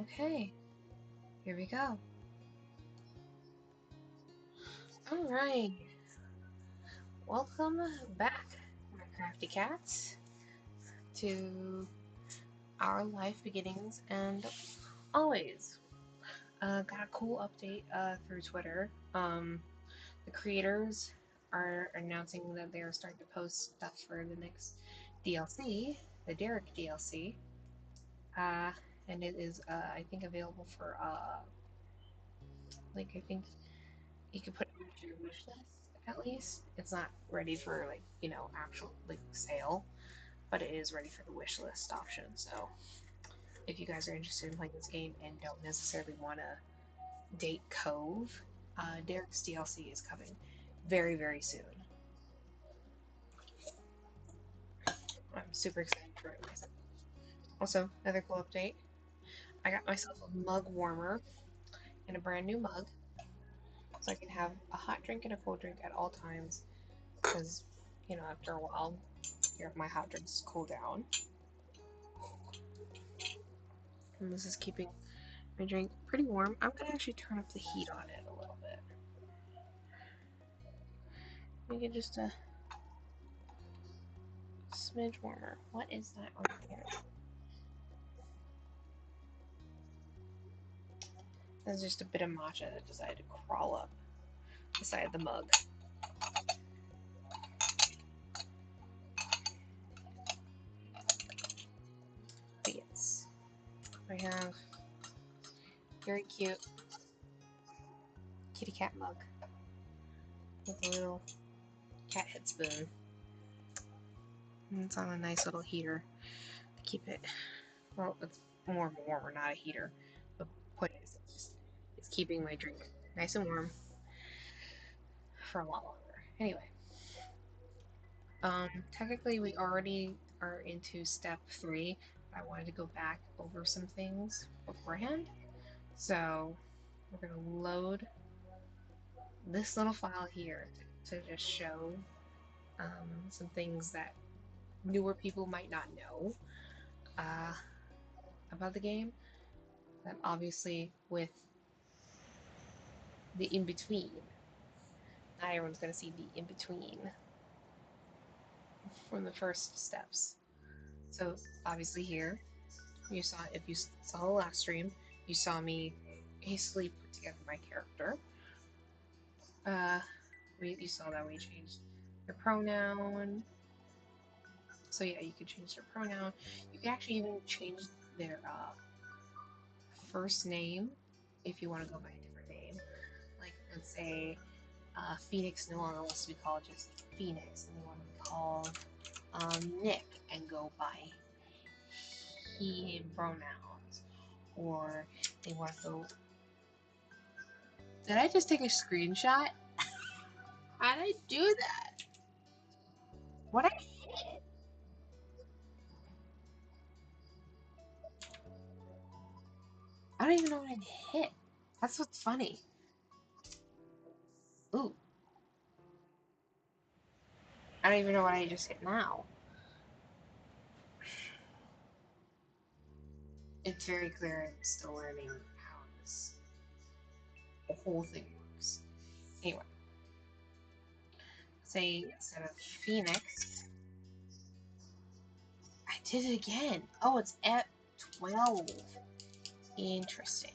Okay, here we go. Alright, welcome back, my crafty cats, to our life beginnings and always. Got a cool update through Twitter. The creators are announcing that they are starting to post stuff for the next DLC, the Derek DLC. Uh, and it is, I think, available for, I think you can put it into your wish list at least. It's not ready for actual sale, but it is ready for the wish list option. So if you guys are interested in playing this game and don't necessarily want to date Cove, Derek's DLC is coming very very soon. I'm super excited for it myself. Also, another cool update. I got myself a mug warmer and a brand new mug, so I can have a hot drink and a cold drink at all times. Because after a while, my hot drinks cool down. And this is keeping my drink pretty warm. I'm gonna actually turn up the heat on it a little bit. Make it just a smidge warmer. What is that on there? That's just a bit of matcha that decided to crawl up the side of the mug. But yes, I have very cute kitty cat mug with a little cat head spoon. And it's on a nice little heater to keep it. Well, it's more warmer, not a heater. The point is, it's keeping my drink nice and warm for a lot longer. Anyway, technically we already are into step 3. But I wanted to go back over some things beforehand. So we're gonna load this little file here to just show some things that newer people might not know uh, about the game. That obviously with the in-between, not everyone's gonna see the in-between from the first steps. So obviously here, if you saw the last stream, you saw me hastily put together my character. You saw that we changed the pronoun. So yeah, you can change their pronoun. You can actually even change their first name if you want to go by a different name. Like let's say Phoenix no longer wants to be called just Phoenix, and they want to be called Nick and go by he, him pronouns, or they want to go. Did I just take a screenshot? How did I do that? What I hit? I don't even know what I hit. That's what's funny. Ooh, I don't even know what I just hit now. It's very clear I'm still learning how the whole thing works. Anyway, say instead of Phoenix, I did it again. Oh, it's at 12. Interesting.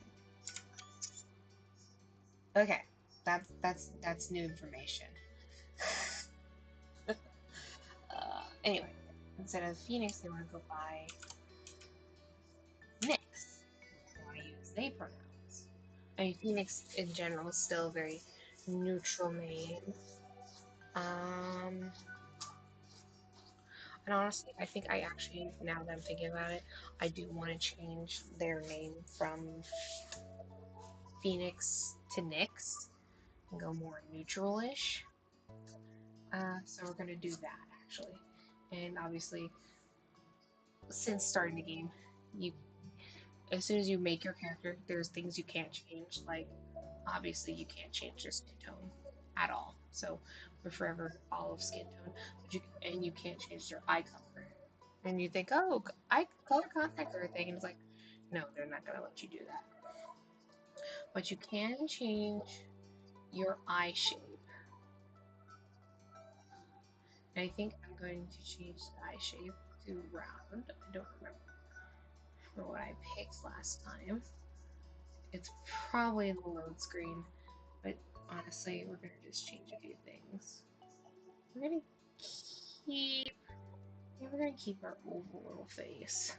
Okay, that's new information. Anyway, instead of Phoenix, they want to go by Nyx. They want to use they pronouns. I mean, Phoenix in general is still a very neutral name. And honestly, I think I actually, now that I'm thinking about it, I do want to change their name from Phoenix to Nyx and go more neutral-ish. So we're going to do that, actually. And obviously, since starting the game, you as soon as you make your character, there's things you can't change. Like, obviously, you can't change their skin tone at all. So we're forever olive skin tone, and you can't change their eye color. And you think, oh, eye color contact or everything, and it's like, No, they're not gonna let you do that. But you can change your eye shape. And I think I'm going to change the eye shape to round. I don't remember what I picked last time. It's probably in the load screen, but honestly, we're gonna just change a few things. We're gonna keep, yeah, we're gonna keep our oval little face.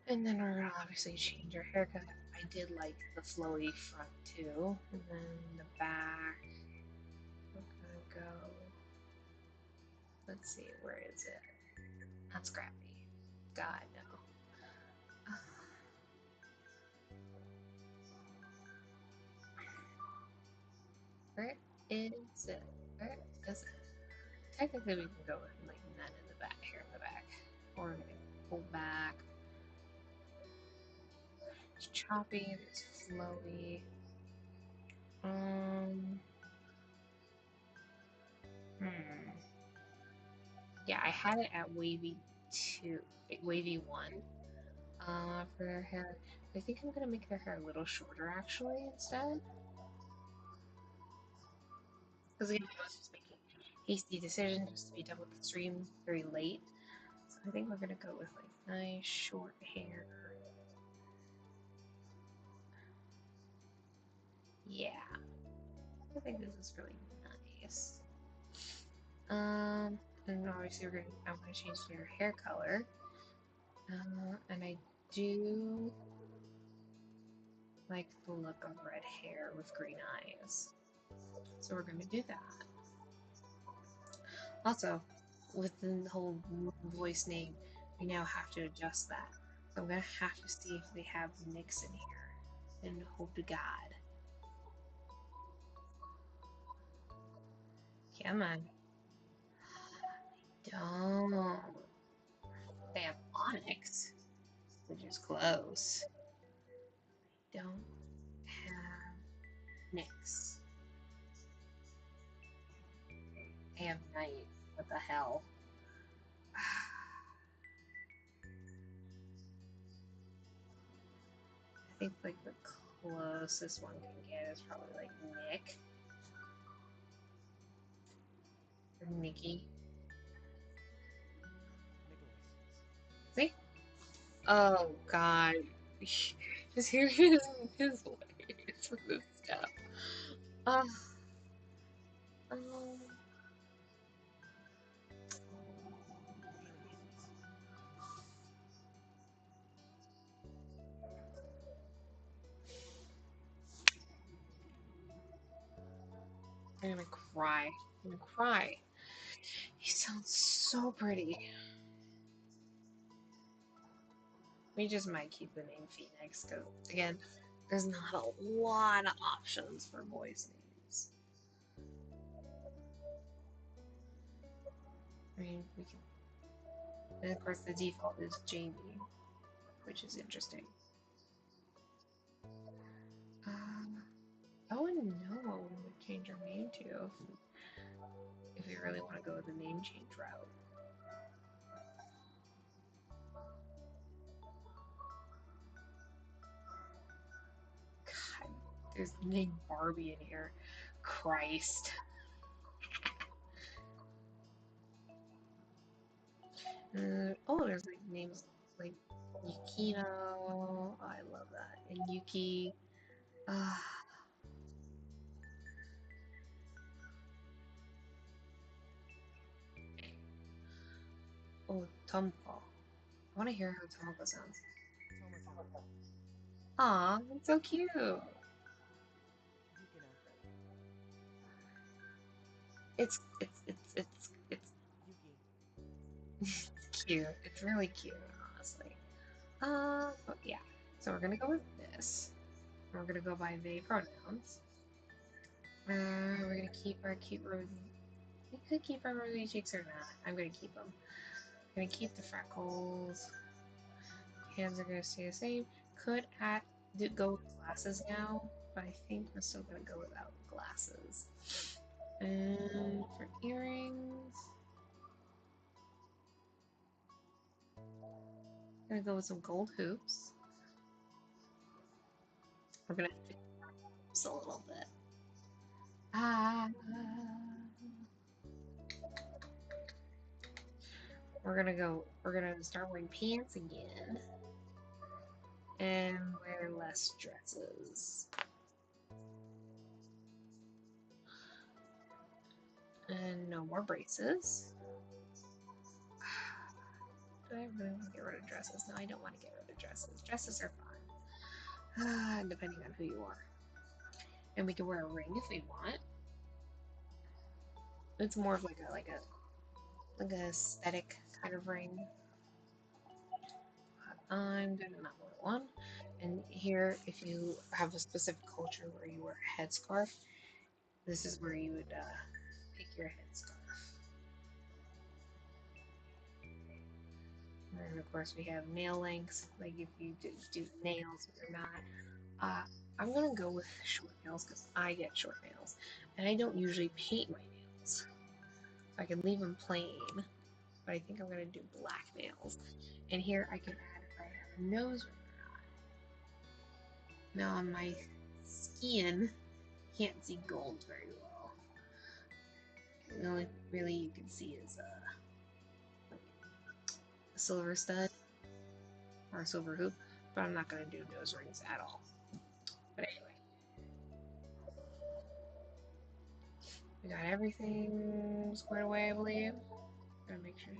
And then we're gonna obviously change our haircut. I did like the flowy front too. And then the back, we're gonna go, let's see, where is it? That's crafty. God, no. Where is it? Where is it? Technically, we can go with like none in the back, hair in the back, or we're gonna pull back. It's choppy. It's flowy. Hmm. Yeah, I had it at wavy 2, wavy 1. For their hair. I think I'm gonna make their hair a little shorter actually instead. Because again, I was just making hasty decisions just to be done with the stream very late. So I think we're gonna go with like nice short hair. Yeah, I think this is really nice. And obviously I'm gonna change their hair color. And I do like the look of red hair with green eyes. So we're gonna do that. Also, with the whole voice name, we now have to adjust that. So I'm gonna have to see if they have Nix in here. And hope to God. Come on. Don't. They have Onyx, which is close. Don't have Nix. They have Night. What the hell? I think like the closest one can get is probably like Nick or Nikki. See? Oh God. Just hear his voice with this stuff. Uh, um, I'm gonna cry. I'm gonna cry. He sounds so pretty. We just might keep the name Phoenix because, again, there's not a lot of options for boys' names. I mean, we can. And of course, the default is Jamie, which is interesting. I wouldn't know what we would change our name to if we really want to go the name change route. God, there's the name Barbie in here. Christ. Oh, there's like names like Yukino. Oh, I love that. And Yuki. Oh, Tomoko. I want to hear how Tomoko sounds. Aw, it's so cute. It's it's cute. It's really cute, honestly. But yeah. So we're gonna go with this. We're gonna go by they pronouns. We're gonna keep our cute rosy. We could keep our rosy cheeks or not. I'm gonna keep them. I'm gonna keep the freckles. Hands are gonna stay the same. Could go with glasses now, but I think we're still gonna go without glasses. And for earrings, I'm gonna go with some gold hoops. We're gonna fix this a little bit. Ah, we're gonna start wearing pants again and wear less dresses. And no more braces. Do I really want to get rid of dresses? No, I don't want to get rid of dresses. Dresses are fun, depending on who you are. And we can wear a ring if we want. It's more of like a aesthetic kind of ring. I'm gonna not wear one. And here, if you have a specific culture where you wear a headscarf, this is where you would pick your headscarf. And then of course we have nail lengths, like if you do nails or not. I'm gonna go with short nails because I get short nails, and I don't usually paint my nails. I can leave them plain, but I think I'm gonna do black nails. And here I can add if I have a nose ring or not. Now on my skin, can't see gold very well. The only really you can see is a silver stud or a silver hoop, but I'm not gonna do nose rings at all. But anyway, we got everything squared away, I believe. Gotta make sure.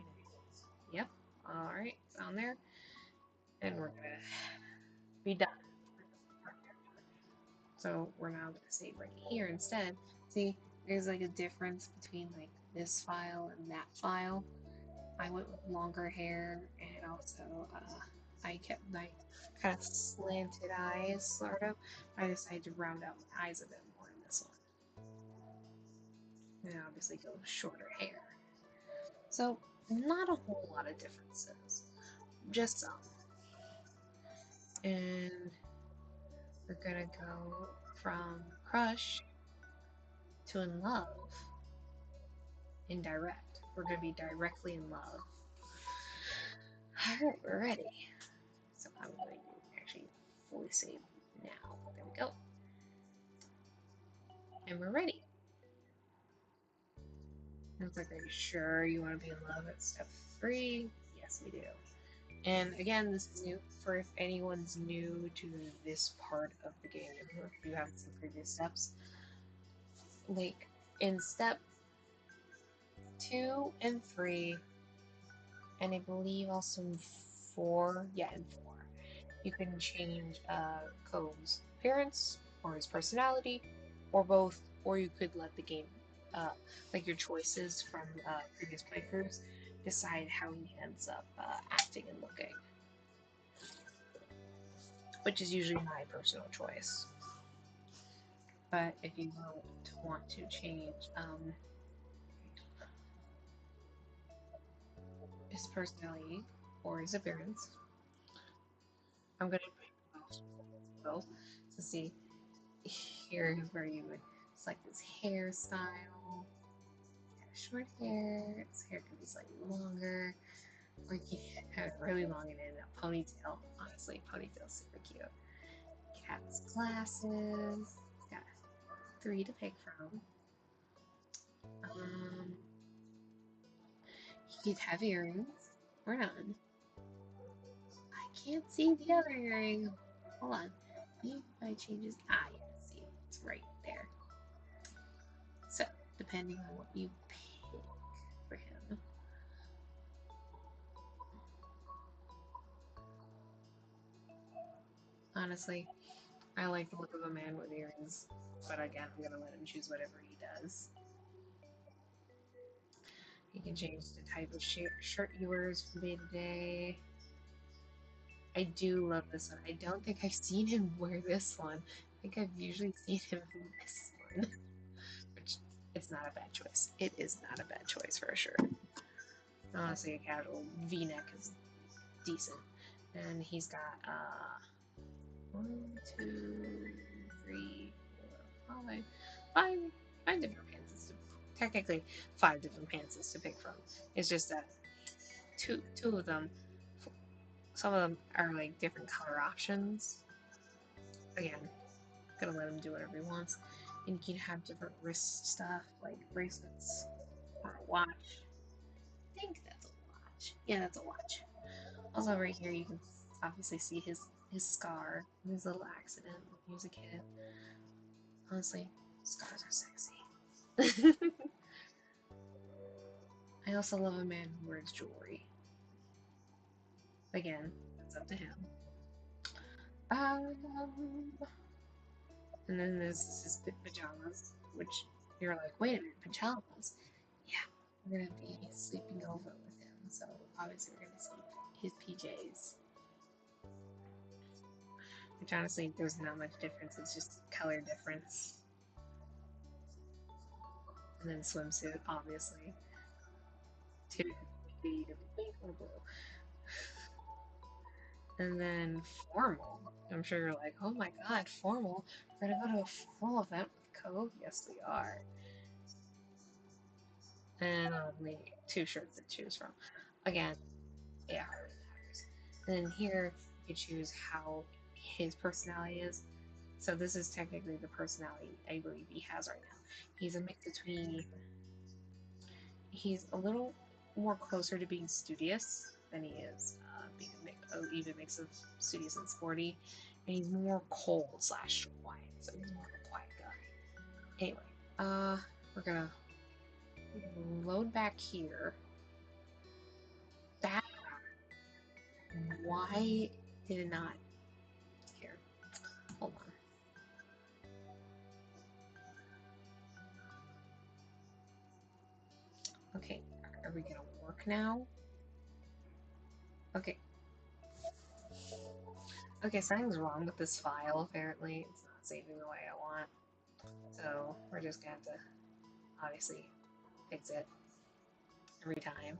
Yep. Alright, it's on there. And we're gonna be done. So we're now gonna save right here instead. See, there's like a difference between like this file and that file. I went with longer hair and also I kept my kind of slanted eyes, sort of. I decided to round out my eyes a bit more in this one. And obviously go with shorter hair. So not a whole lot of differences, just some. And we're gonna go from crush to in love indirect. We're gonna be directly in love. Alright, we're ready. So I'm going to actually fully save now. There we go. And we're ready. And it's like, are you sure you want to be in love at step 3? Yes, we do. And again, this is new for if anyone's new to this part of the game, or if you haven't seen previous steps. Like in step 2 and 3, and I believe also in 4, yeah, in 4, you can change Cove's appearance or his personality, or both, or you could let the game, like your choices from previous playthroughs, decide how he ends up acting and looking, which is usually my personal choice. But if you don't want to change his personality or his appearance, I'm going to both to see here where you would select his hairstyle. Short hair, his hair could be slightly longer, or you can have it really long and in a ponytail. Honestly, ponytail's super cute. Cat's glasses. He's got 3 to pick from. He could have earrings or none. I can't see the other earring. Hold on. Maybe if I change his eye, you can see it's right there. So, depending on what you pick for him. Honestly, I like the look of a man with earrings, but again, I'm gonna let him choose whatever he does. He can change the type of shirt he wears from day to day. I do love this one. I don't think I've seen him wear this one. I think I've usually seen him in this one, which it's not a bad choice. It is not a bad choice for sure. Honestly, a casual V-neck is decent, and he's got 1, 2, 3, 4, 5 different pants. Technically, 5 different pants to pick from. It's just that two of them, some of them are like different color options. Again, gonna let him do whatever he wants. And you can have different wrist stuff like bracelets or a watch. I think that's a watch. Yeah, that's a watch. Also, right here you can obviously see his scar, his little accident when he was a kid. Honestly, scars are sexy. I also love a man who wears jewelry. Again, it's up to him. Um, and then there's his pajamas, which you're like, wait a minute, pajamas? Yeah, we're gonna be sleeping over with him, so obviously we're gonna sleep his PJs. Which honestly, there's not much difference. It's just color difference. And then swimsuit, obviously. To be pink or blue. And then formal. I'm sure you're like, oh my god, formal? We're gonna go to a formal event with Cove? Yes, we are. And only two shirts to choose from. Again, yeah, hardly matters. And then here, you choose how his personality is. So this is technically the personality I believe he has right now. He's a mix between, he's a little more closer to being studious than he is being even mix of studious and sporty. And he's more cold slash quiet. So he's more of a quiet guy. Anyway, we're gonna load back here. That, why did it not? Here, hold on. Okay, are we gonna work now? Okay. Okay, something's wrong with this file, apparently. It's not saving the way I want. So, we're just gonna have to, obviously, fix it every time.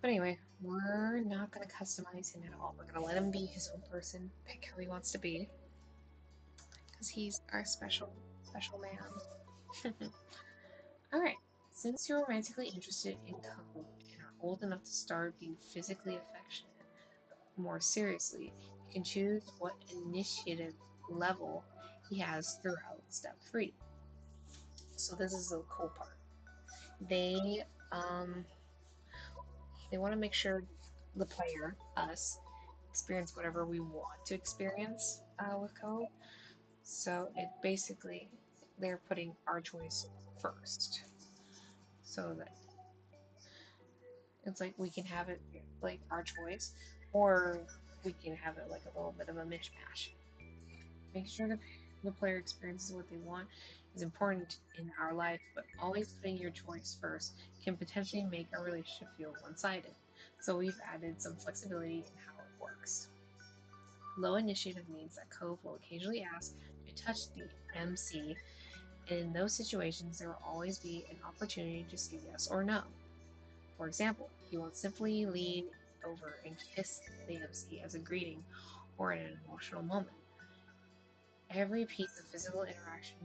But anyway, we're not gonna customize him at all. We're gonna let him be his own person, pick who he wants to be. Because he's our special man. Alright, since you're romantically interested in Cove and are old enough to start being physically affectionate more seriously, you can choose what initiative level he has throughout step 3. So this is the cool part. They want to make sure the player, us, experience whatever we want to experience with Cove. So it basically, they're putting our choice first. So that it's like we can have it like our choice, or we can have it like a little bit of a mishmash. Make sure the player experiences what they want is important in our life, but always putting your choice first can potentially make a relationship feel one-sided. So we've added some flexibility in how it works. Low initiative means that Cove will occasionally ask to touch the MC, and in those situations there will always be an opportunity to say yes or no. For example, he will simply lean over and kiss the MC as a greeting or in an emotional moment. Every piece of physical interaction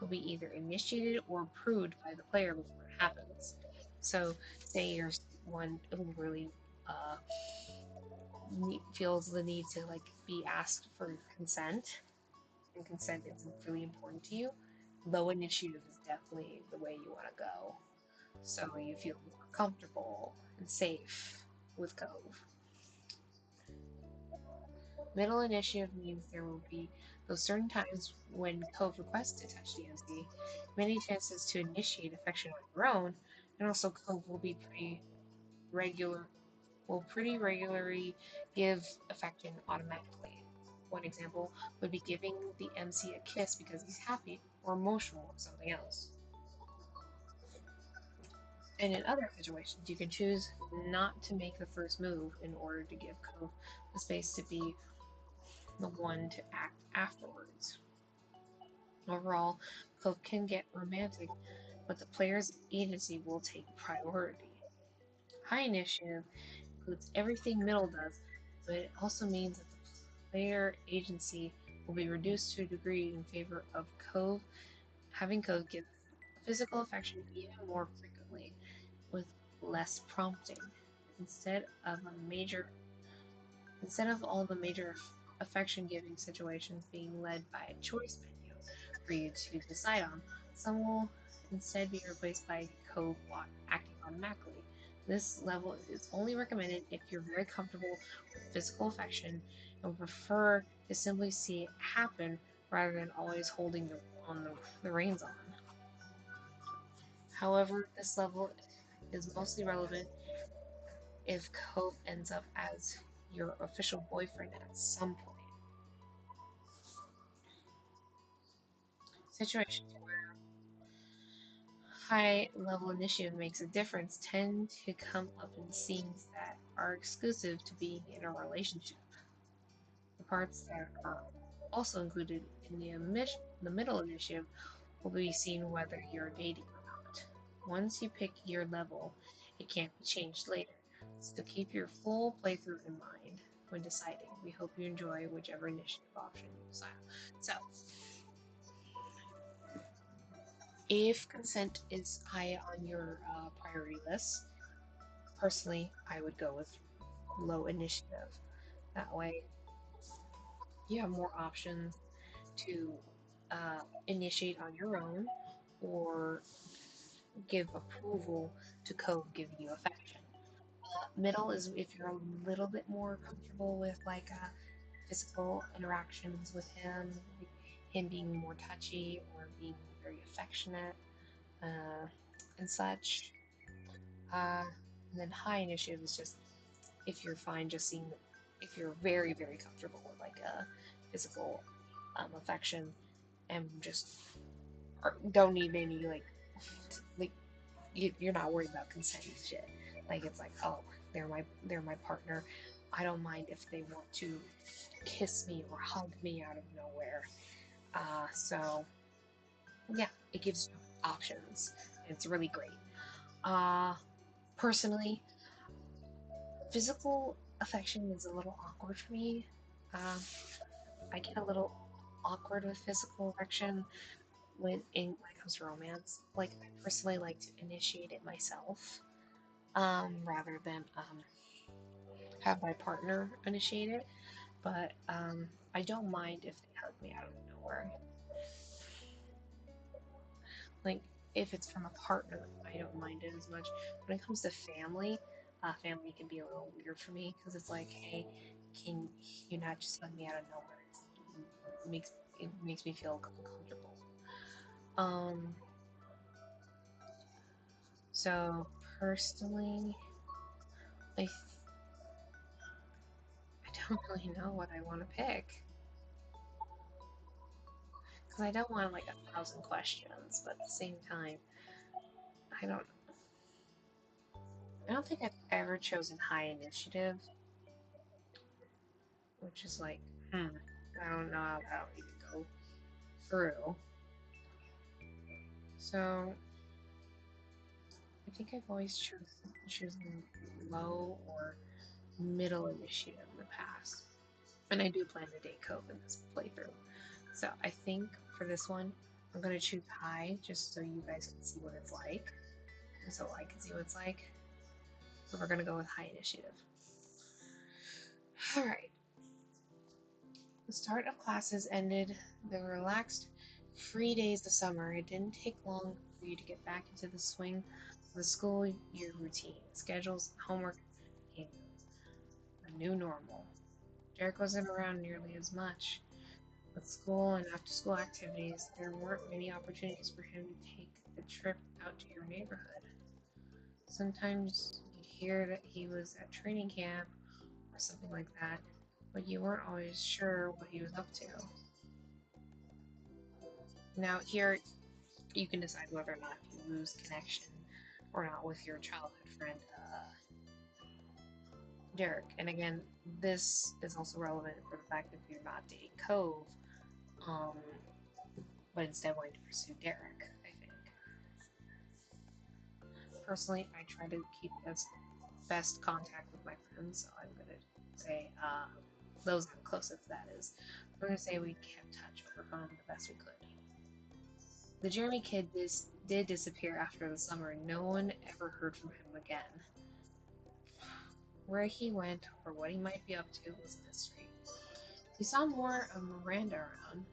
be either initiated or approved by the player before it happens. So, say you're one who really feels the need to like be asked for consent, and consent is really important to you. Low initiative is definitely the way you want to go, so you feel more comfortable and safe with Cove. Middle initiative means there will be those certain times when Cove requests to touch the MC, many chances to initiate affection on your own, and also Cove will be pretty regularly give affection automatically. One example would be giving the MC a kiss because he's happy or emotional or something else. And in other situations, you can choose not to make the first move in order to give Cove the space to be the one to act afterwards. Overall, Cove can get romantic, but the player's agency will take priority. High initiative includes everything middle does, but it also means that the player agency will be reduced to a degree in favor of Cove, having Cove give physical affection even more frequently with less prompting. Instead of a major Instead of all the major affection-giving situations being led by a choice menu for you to decide on, some will instead be replaced by Cove acting automatically. This level is only recommended if you're very comfortable with physical affection and prefer to simply see it happen rather than always holding the reins on. However, this level is mostly relevant if Cove ends up as your official boyfriend at some point. Situations where high level initiative makes a difference tend to come up in scenes that are exclusive to being in a relationship. The parts that are also included in the middle initiative will be seen whether you're dating or not. Once you pick your level, it can't be changed later, so keep your full playthrough in mind when deciding. We hope you enjoy whichever initiative option you decide. So, if consent is high on your priority list, personally, I would go with low initiative. That way, you have more options to initiate on your own or give approval to Cove giving you affection. Middle is if you're a little bit more comfortable with like physical interactions with him, like him being more touchy or being very affectionate uh, and such. And then high initiative is just if you're fine just seeing, if you're very, very comfortable with like a physical affection and just don't need any like you're not worried about consent and shit. Like it's like, oh, they're my partner. I don't mind if they want to kiss me or hug me out of nowhere. So yeah, it gives you options. And it's really great. Uh, Personally, physical affection is a little awkward for me. Uh, I get a little awkward with physical affection when it comes to romance. Like I personally like to initiate it myself, rather than have my partner initiate it. But I don't mind if they hug me out of nowhere. Like if it's from a partner, I don't mind it as much. When it comes to family, family can be a little weird for me because it's like, hey, can you not just hug me out of nowhere? It makes me feel uncomfortable. Um, so personally, I I don't really know what I want to pick because I don't want like 1,000 questions, but at the same time, I don't I don't think I've ever chosen high initiative, which is like, I don't know how that would even go through. So I think I've always chosen low or middle initiative in the past. And I do plan to date Cove in this playthrough. So I think for this one, I'm going to choose high just so you guys can see what it's like. And so I can see what it's like. So we're going to go with high initiative. Alright. The start of classes ended the relaxed, free days of summer. It didn't take long for you to get back into the swing of the school year routine. Schedules, homework became a new normal. Derek wasn't around nearly as much. With school and after school activities, there weren't many opportunities for him to take a trip out to your neighborhood. Sometimes you'd hear that he was at training camp or something like that, but you weren't always sure what he was up to. Now, here you can decide whether or not you lose connection or not with your childhood friend, Derek. And again, this is also relevant for the fact that you're not dating Cove, um, but instead wanting to pursue Derek, I think. Personally, I try to keep as best contact with my friends, so I'm gonna say those I'm closest. That is, I'm gonna say we kept touch over phone the best we could. The Jeremy kid did disappear after the summer. No one ever heard from him again. Where he went or what he might be up to was a mystery. You saw more of Miranda around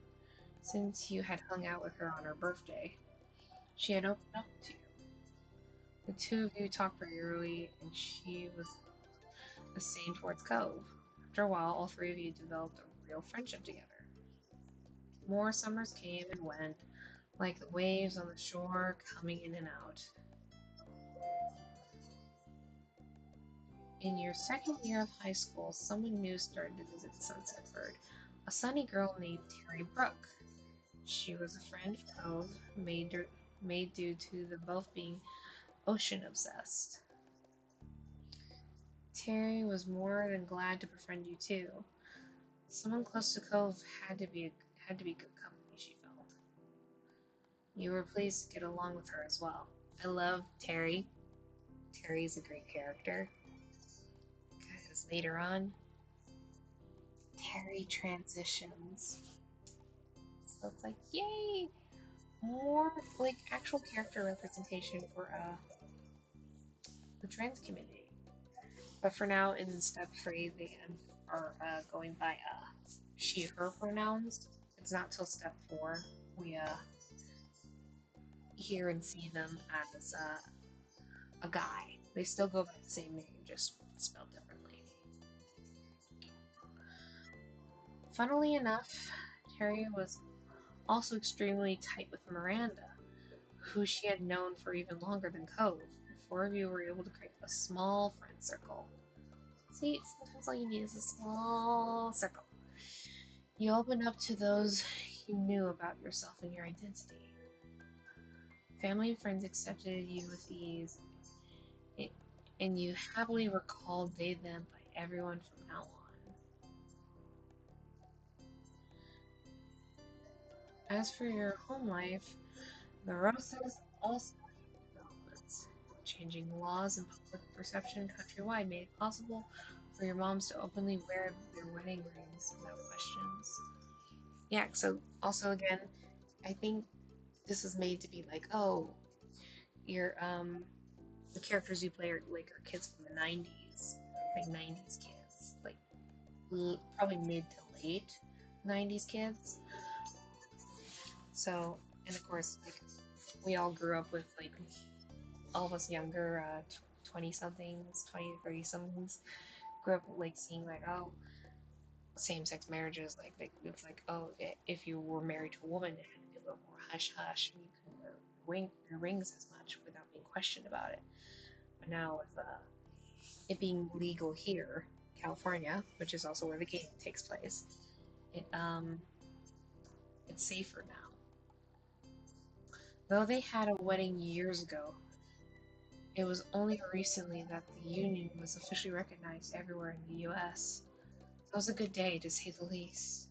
since you had hung out with her on her birthday. She had opened up to you. The two of you talked regularly, and she was the same towards Cove. After a while, all three of you developed a real friendship together. More summers came and went, like the waves on the shore coming in and out. In your second year of high school, someone new started to visit Sunsetford, a sunny girl named Terry Brooke. She was a friend of Cove, made due to them both being ocean obsessed. Terry was more than glad to befriend you too. Someone close to Cove had to be good company, she felt. You were pleased to get along with her as well. I love Terry. Terry's a great character. Because later on, Terry transitions. So it's like, yay! More like actual character representation for the trans community. But for now, in step 3, they are going by she, her pronouns. It's not till step 4 we hear and see them as a guy. They still go by the same name, just spelled differently. Funnily enough, Terry was also extremely tight with Miranda, who she had known for even longer than Cove. The four of you were able to create a small friend circle. See, sometimes all you need is a small circle. You opened up to those you knew about yourself and your identity. Family and friends accepted you with ease, and you happily were called they them by everyone from now on. As for your home life, the Rosas also had developments. Changing laws and public perception countrywide made it possible for your moms to openly wear their wedding rings without questions. Yeah, so also again, I think this is made to be like, oh, you're the characters you play are like are kids from the 90s, like 90s kids, like probably mid to late 90s kids. So, and of course, like we all grew up with like all of us younger 20 somethings, 20 to 30 somethings grew up like seeing like, oh, same sex marriages, like it's like, oh, if you were married to a woman, it had to be a little more hush hush, and you couldn't wear your rings as much without being questioned about it. But now with it being legal here, California, which is also where the game takes place, it it's safer now. Though they had a wedding years ago, it was only recently that the union was officially recognized everywhere in the US. It was a good day, to say the least.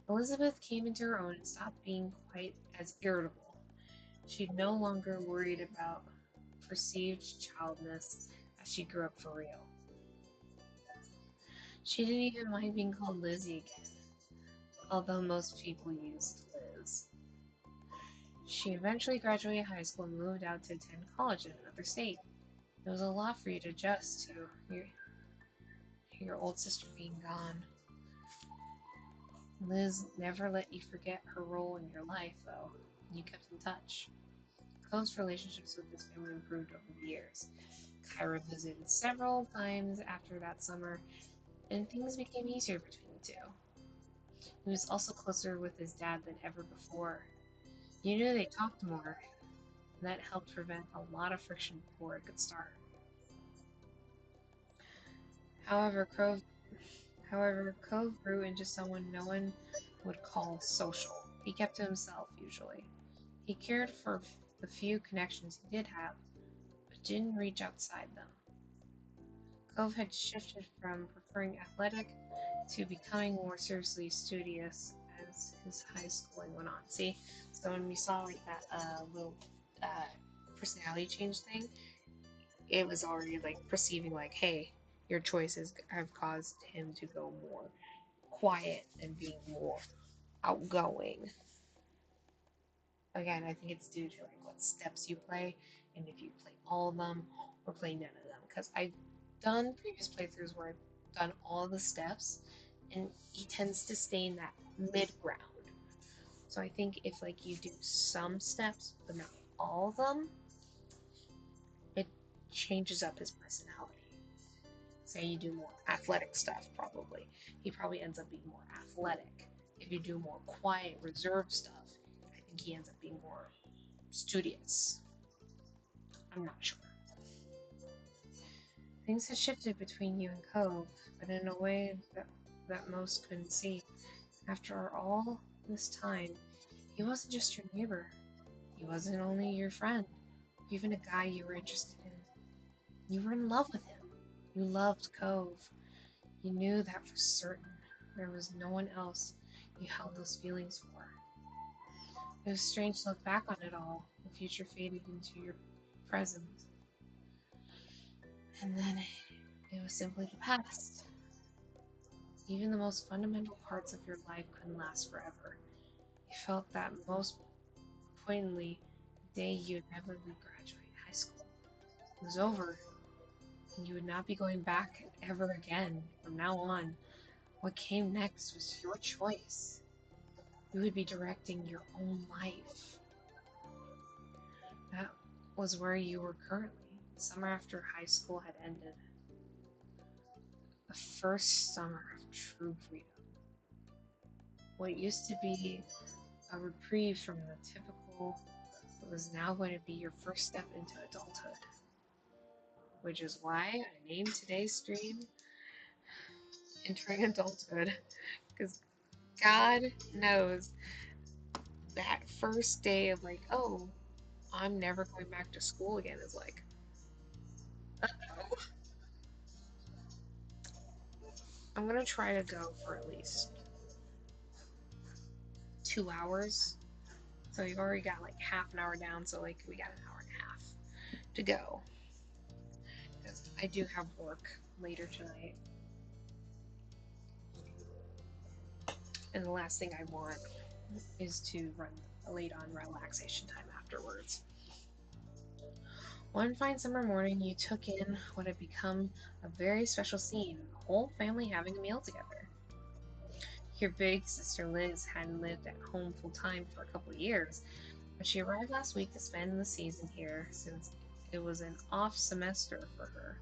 Elizabeth came into her own and stopped being quite as irritable. She no longer worried about perceived childness as she grew up for real. She didn't even mind being called Lizzie again, although most people used Liz. She eventually graduated high school and moved out to attend college in another state. It was a lot for you to adjust to your old sister being gone. Liz never let you forget her role in your life, though. You kept in touch. Close relationships with his family improved over the years. Kyra visited several times after that summer, and things became easier between the two. He was also closer with his dad than ever before. You knew they talked more, and that helped prevent a lot of friction before it could start. However, Cove grew into someone no one would call social. He kept to himself, usually. He cared for the few connections he did have, but didn't reach outside them. Cove had shifted from preferring athletic to becoming more seriously studious as his high schooling went on. See, so when we saw like that little uh, personality change thing, it was already like perceiving like, hey, your choices have caused him to go more quiet and being more outgoing. Again, I think it's due to like what steps you play and if you play all of them or play none of them. Because done previous playthroughs where I've done all the steps, and he tends to stay in that mid ground. So I think if like you do some steps but not all of them, it changes up his personality. Say you do more athletic stuff, probably. He probably ends up being more athletic. If you do more quiet, reserved stuff, I think he ends up being more studious. I'm not sure. Things had shifted between you and Cove, but in a way that most couldn't see. After all this time, he wasn't just your neighbor. He wasn't only your friend, even a guy you were interested in. You were in love with him. You loved Cove. You knew that for certain. There was no one else you held those feelings for. It was strange to look back on it all. The future faded into your present. And then it was simply the past. Even the most fundamental parts of your life couldn't last forever. You felt that most poignantly the day you'd inevitably graduate high school. It was over, and you would not be going back ever again. From now on, what came next was your choice. You would be directing your own life. That was where you were currently, the summer after high school had ended. The first summer of true freedom. What used to be a reprieve from the typical was now going to be your first step into adulthood. Which is why I named today's stream Entering Adulthood. Because God knows that first day of like, oh, I'm never going back to school again is like, uh-oh. I'm going to try to go for at least 2 hours. So we've already got like half an hour down, so like we got an hour and a half to go. Because I do have work later tonight. And the last thing I want is to run late on relaxation time afterwards. One fine summer morning, you took in what had become a very special scene, the whole family having a meal together. Your big sister Liz hadn't lived at home full time for a couple of years, but she arrived last week to spend the season here since it was an off semester for her.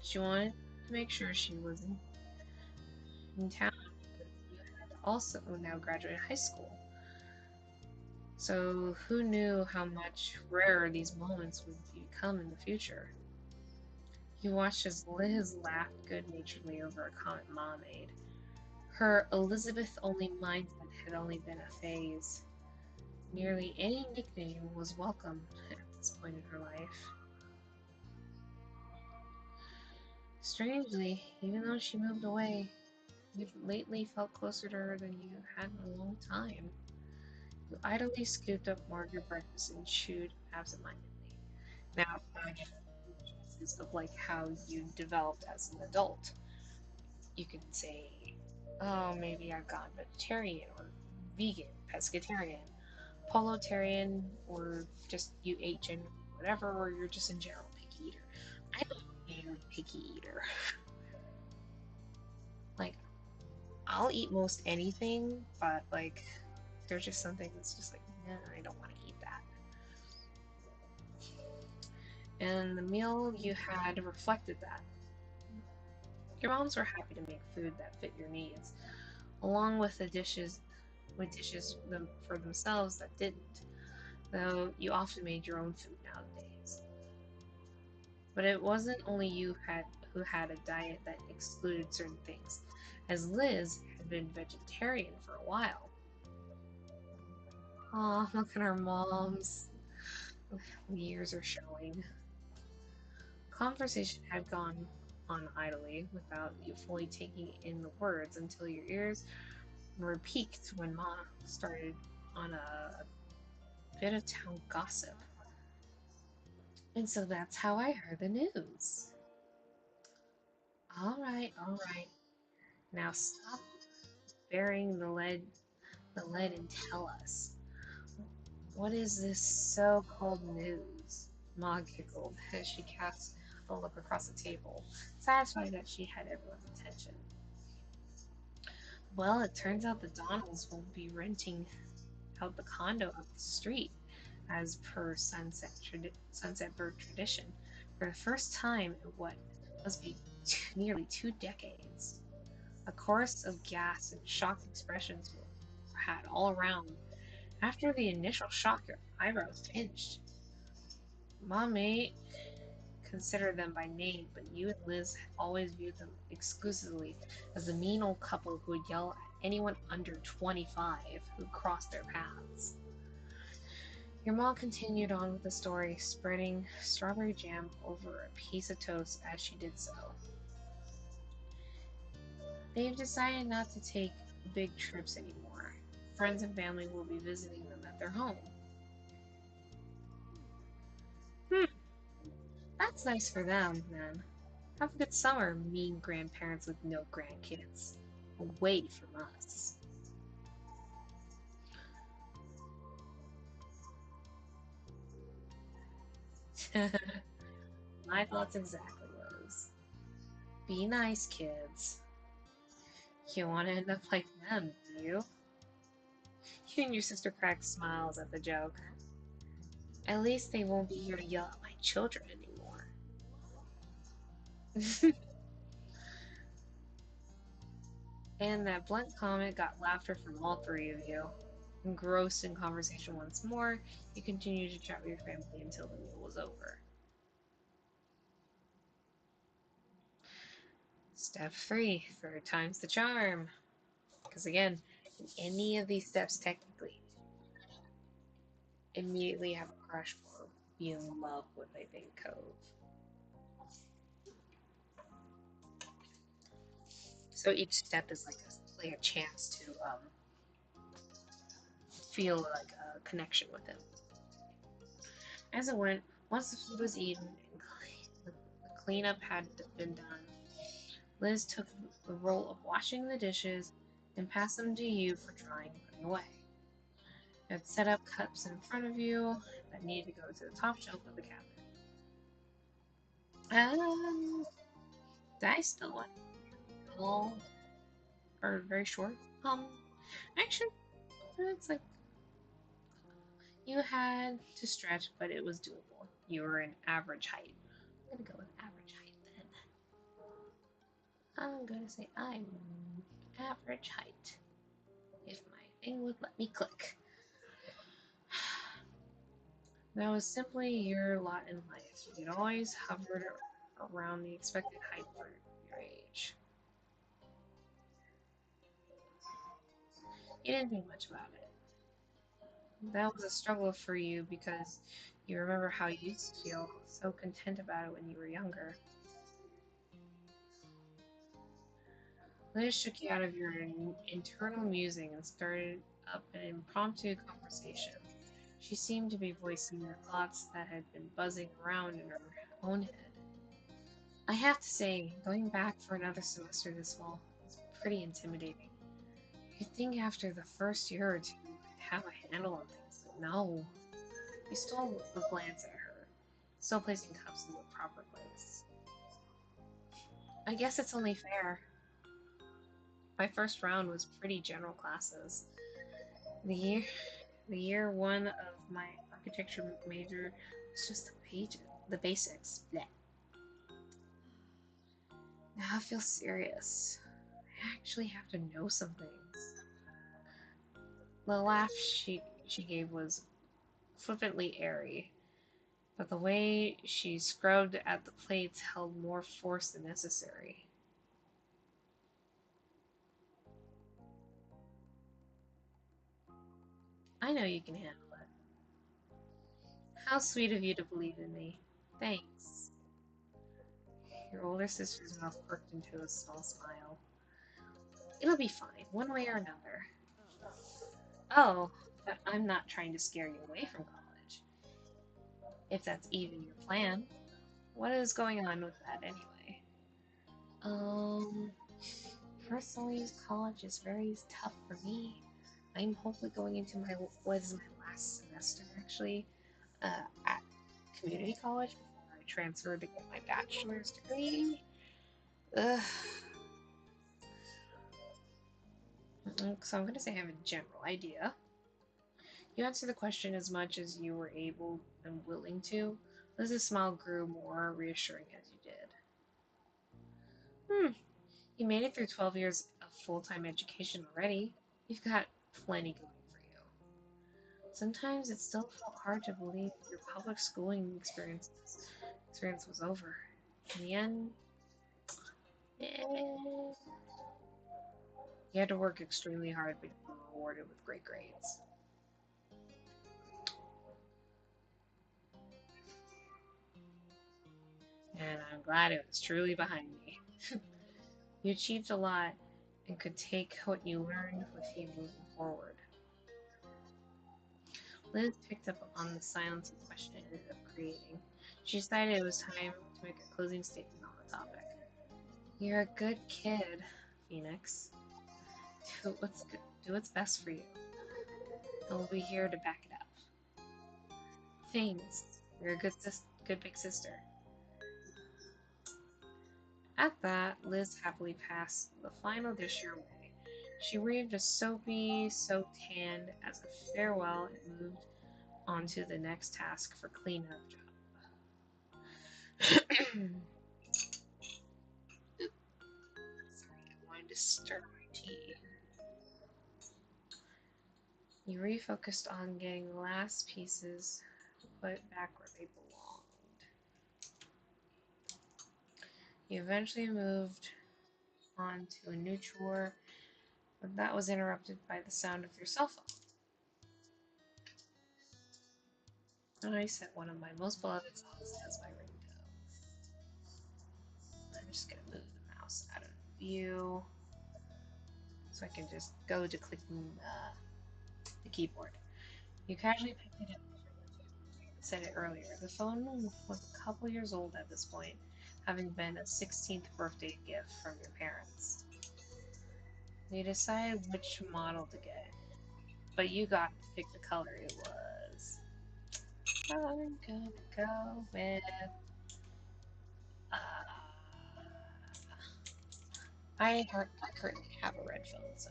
She wanted to make sure she was in town because you had also now graduated high school. So who knew how much rarer these moments would become in the future? You watched as Liz laughed good-naturedly over a comment Ma made. Her Elizabeth only mindset had only been a phase. Nearly any nickname was welcome at this point in her life. Strangely, even though she moved away, you've lately felt closer to her than you had in a long time. You idly scooped up more of your breakfast and chewed absentmindedly. Now, differences of like how you developed as an adult. You could say, oh, maybe I've gone vegetarian or vegan, pescatarian, politarian, or just you ate generally whatever, or you're just in general picky eater. I'm a very picky eater. Like, I'll eat most anything, but like, there's just something that's just like, nah, I don't want to eat that. And the meal you had reflected that. Your moms were happy to make food that fit your needs, along with the dishes for themselves that didn't, though you often made your own food nowadays. But it wasn't only you who had a diet that excluded certain things, as Liz had been vegetarian for a while. Aw, look at our moms. The years are showing. Conversation had gone on idly without you fully taking in the words until your ears were peaked when Ma started on a bit of town gossip. And so that's how I heard the news. All right. Now stop burying the lead and tell us. What is this so-called news? Ma giggled as she cast wistful look across the table, satisfied that she had everyone's attention. Well, it turns out the Donalds will be renting out the condo up the street, as per Sunset Bird tradition, for the first time in what must be nearly 2 decades. A chorus of gasps and shocked expressions were had all around. After the initial shock, your eyebrows pinched. Mommy considered them by name, but you and Liz always viewed them exclusively as the mean old couple who would yell at anyone under 25 who crossed their paths. Your mom continued on with the story, spreading strawberry jam over a piece of toast as she did so. They've decided not to take big trips anymore. Friends and family will be visiting them at their home. Hmm, that's nice for them, then. Have a good summer, mean grandparents with no grandkids. Away from us. My thoughts exactly, Liz. Be nice, kids. You want to end up like them, do you? You and your sister cracked smiles at the joke. At least they won't be here to yell at my children anymore. And that blunt comment got laughter from all three of you. Engrossed in conversation once more, you continued to chat with your family until the meal was over. Step 3, third time's the charm. Because again, in any of these steps, technically, immediately have a crush for, be in love with, I think, Cove. So each step is like a chance to feel like a connection with him. As it went, once the food was eaten and the cleanup had been done, Liz took the role of washing the dishes and passed them to you for drying and putting away. You had set up cups in front of you that needed to go to the top shelf of the cabinet. Um, I still want all or very short. Actually, it's like you had to stretch, but it was doable. You were an average height. I'm gonna go with average height then. I'm gonna say I'm average height. If my thing would let me click. That was simply your lot in life. You'd always hovered around the expected height for your age. You didn't think much about it. That was a struggle for you because you remember how you used to feel so content about it when you were younger. Liz shook you out of your internal musing and started up an impromptu conversation. She seemed to be voicing the thoughts that had been buzzing around in her own head. I have to say, going back for another semester this fall is pretty intimidating. You'd think after the first year or two I'd have a handle on things, but no. You stole a glance at her, still placing cups in the proper place. I guess it's only fair. My first round was pretty general classes. The year the year one of my architecture major was just the basics. Blech. Now I feel serious. I actually have to know some things. The laugh she gave was flippantly airy, but the way she scrubbed at the plates held more force than necessary. I know you can handle it. How sweet of you to believe in me. Thanks. Your older sister's mouth perked into a small smile. It'll be fine, one way or another. Oh, but I'm not trying to scare you away from college. If that's even your plan. What is going on with that anyway? Um, personally, college is very tough for me. I'm hopefully going into my last semester actually at community college before I transferred to get my bachelor's degree. Ugh. So I'm going to say I have a general idea. You answered the question as much as you were able and willing to. Liz's smile grew more reassuring as you did. You made it through 12 years of full-time education already. You've got plenty going for you. Sometimes it still felt hard to believe your public schooling experience was over. In the end, you had to work extremely hard, but you were rewarded with great grades. And I'm glad it was truly behind me. You achieved a lot and could take what you learned with you moving forward. Liz picked up on the silence and question it ended up creating. She decided it was time to make a closing statement on the topic. You're a good kid, Phoenix. Do what's best for you. And we'll be here to back it up. Thanks. You're a good big sister. At that, Liz happily passed the final dish your way. She waved a soapy, soaked hand as a farewell and moved on to the next task for cleanup job. Sorry, I'm going to stir my tea. You refocused on getting the last pieces put back where they belonged. You eventually moved on to a new chore, but that was interrupted by the sound of your cell phone. And I set one of my most beloved songs as my ringtone. I'm just going to move the mouse out of view so I can just go to clicking the keyboard. You casually picked it up. Said it earlier. The phone was a couple years old at this point, having been a 16th birthday gift from your parents. They decided which model to get, but you got to pick the color it was. I'm gonna go with uh, I currently have a red phone, so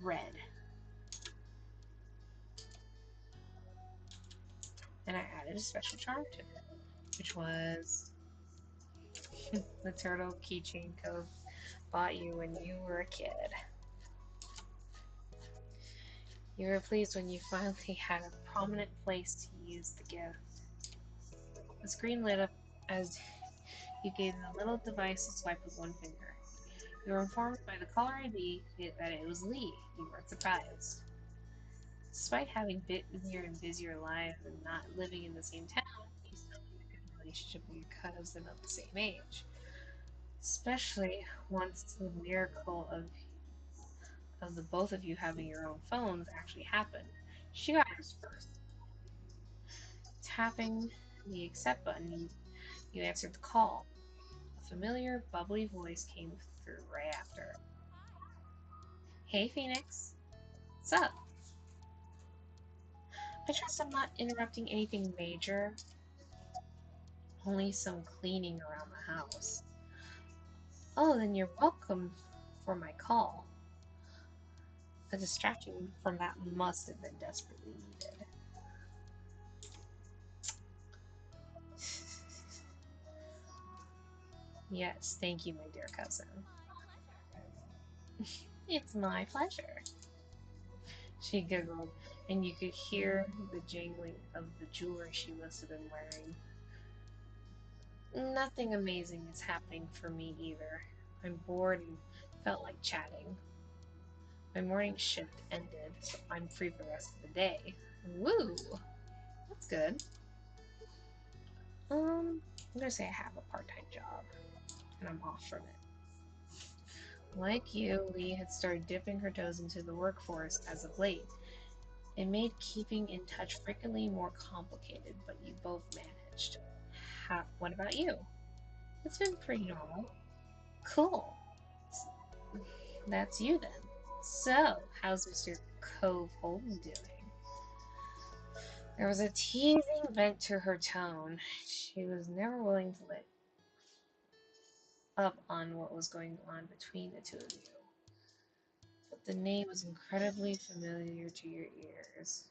red. And I added a special charm to it, which was the turtle keychain Cove bought you when you were a kid. You were pleased when you finally had a prominent place to use the gift. The screen lit up as you gave the little device a swipe with one finger. You were informed by the caller ID that it was Lee. You weren't surprised. Despite having busier and busier lives and not living in the same town, you still had a good relationship with your cousin of the same age. Especially once the miracle of the both of you having your own phones actually happened. She got hers first. Tapping the accept button, you answered the call. A familiar, bubbly voice came through right after. Hey, Phoenix. What's up? I trust I'm not interrupting anything major. Only some cleaning around the house. Oh, then you're welcome for my call. A distraction from that must have been desperately needed. Yes, thank you, my dear cousin. It's my pleasure. She giggled, and you could hear the jingling of the jewelry she must have been wearing. Nothing amazing is happening for me either. I'm bored and felt like chatting. My morning shift ended, so I'm free for the rest of the day. Woo! That's good. I'm gonna say I have a part-time job, and I'm off from it. Like you, Lee had started dipping her toes into the workforce as of late. It made keeping in touch frequently more complicated, but you both managed. What about you? It's been pretty normal. Cool. That's you then. So, how's Mr. Cove Holden doing? There was a teasing bent to her tone. She was never willing to let up on what was going on between the two of you. But the name was incredibly familiar to your ears.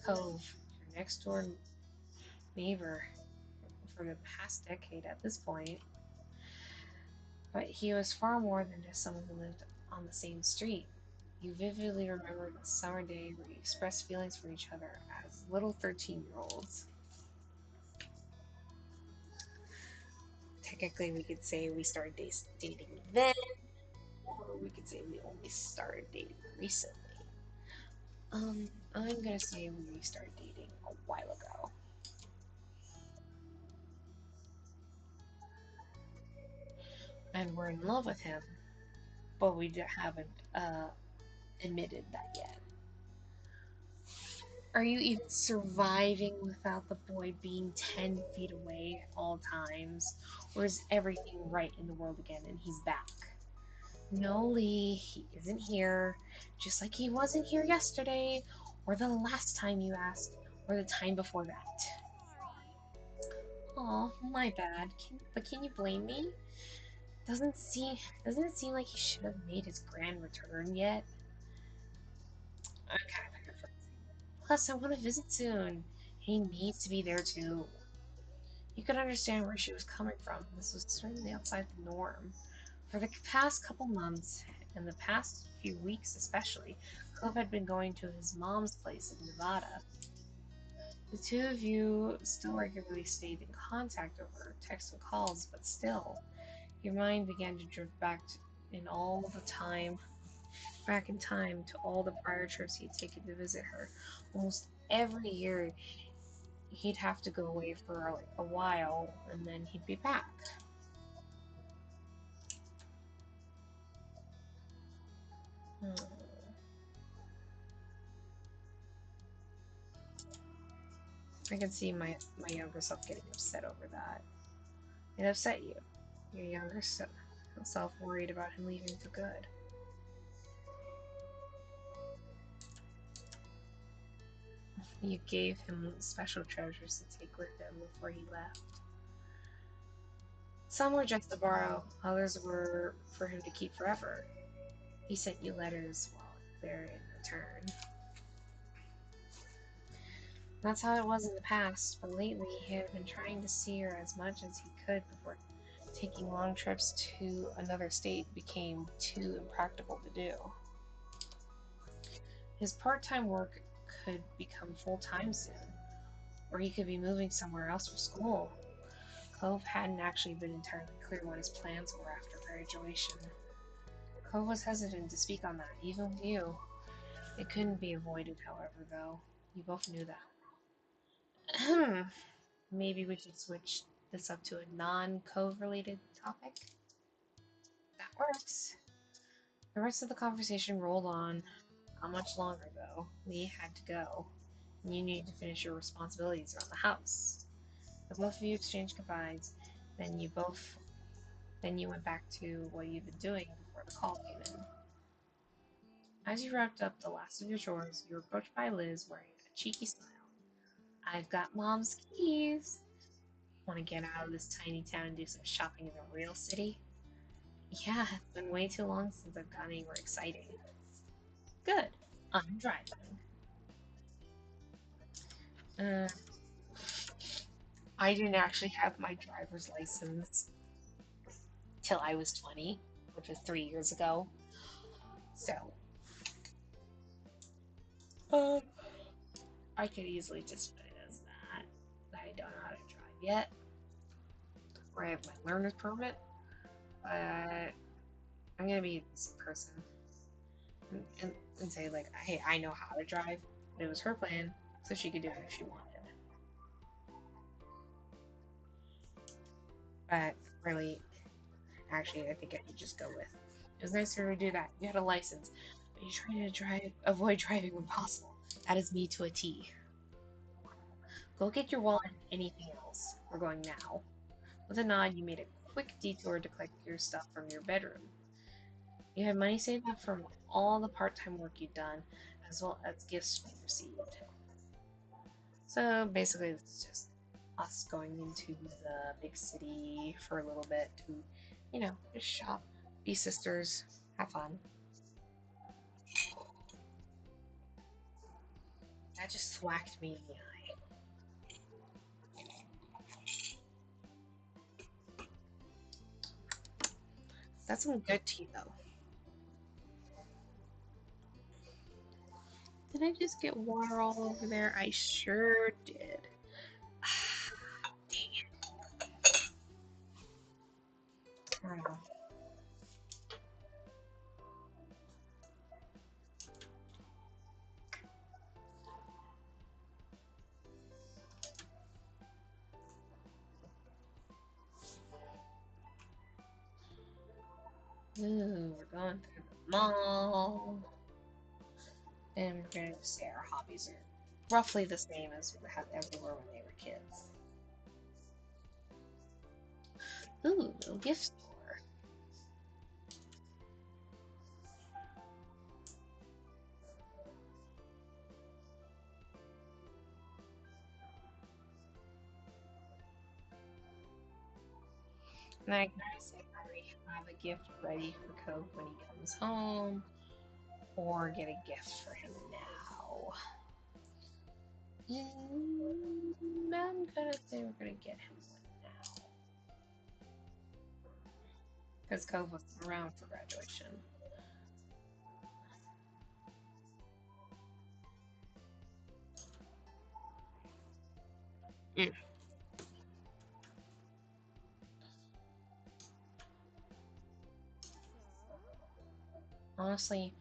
Cove, your next door neighbor for the past decade at this point. But he was far more than just someone who lived on the same street. You vividly remember the summer day where you expressed feelings for each other as little 13-year-olds. Technically, we could say we started dating then, or we could say we only started dating recently. I'm gonna say we started dating a while ago, and we're in love with him, but we haven't admitted that yet. Are you even surviving without the boy being 10 feet away at all times? Or is everything right in the world again and he's back? No, Lee, he isn't here. Just like he wasn't here yesterday, or the last time you asked, or the time before that. Oh, my bad. Can you blame me? Doesn't seem doesn't it seem like he should have made his grand return yet? I'm kind of paraphrasing. Plus, I want to visit soon. He needs to be there too. You could understand where she was coming from. This was certainly outside the norm. For the past couple months, and the past few weeks especially, Cove had been going to his mom's place in Nevada. The two of you still regularly stayed in contact over text and calls, but still, your mind began to drift in all the time, back in time to all the prior trips he'd taken to visit her. Almost every year, he'd have to go away for like a while, and then he'd be back. Hmm. I can see my younger self getting upset over that. It upset you. Your self worried about him leaving for good. You gave him special treasures to take with him before he left. Some were just to borrow, others were for him to keep forever. He sent you letters while there in return. That's how it was in the past, but lately he had been trying to see her as much as he could before taking long trips to another state became too impractical to do. His part time work could become full time soon, or he could be moving somewhere else for school. Cove hadn't actually been entirely clear what his plans were after graduation. Cove was hesitant to speak on that, even with you. It couldn't be avoided, however, though. You both knew that. Maybe we should switch this up to a non Cove related topic? That works. The rest of the conversation rolled on. Not much longer, though. Lee had to go, and you needed to finish your responsibilities around the house. The both of you exchanged goodbyes, then you went back to what you'd been doing before the call came in. As you wrapped up the last of your chores, you were approached by Liz wearing a cheeky smile. I've got Mom's keys. Want to get out of this tiny town and do some shopping in a real city? Yeah, it's been way too long since I've gone anywhere exciting. Good. I'm driving. Uh, I didn't actually have my driver's license till I was 20, which was 3 years ago. So, uh, I could easily just put it as that. I don't know how to drive yet, or I have my learner's permit, but I'm gonna be this person and say, like, hey, I know how to drive. But it was her plan, so she could do it if she wanted. But really, actually, I think I could just go with. It was nice for her to do that. You had a license, but you're trying to avoid driving when possible. That is me to a T. Go get your wallet and anything else. We're going now. With a nod, you made a quick detour to collect your stuff from your bedroom. You had money saved up from all the part-time work you'd done, as well as gifts you received. So basically, it's just us going into the big city for a little bit to, just shop, be sisters, have fun. That just thwacked me in the eye. That's some good tea, though. Did I just get water all over there? I sure did. Dang it. I don't know. Ooh, we're going through the mall. And we're going to say our hobbies are roughly the same as we were when they were kids. Ooh, a gift store. And I say already have a gift ready for Cove when he comes home, or get a gift for him now. I'm gonna say we're gonna get him one now. Because Cove wasn't around for graduation. Mm. Honestly,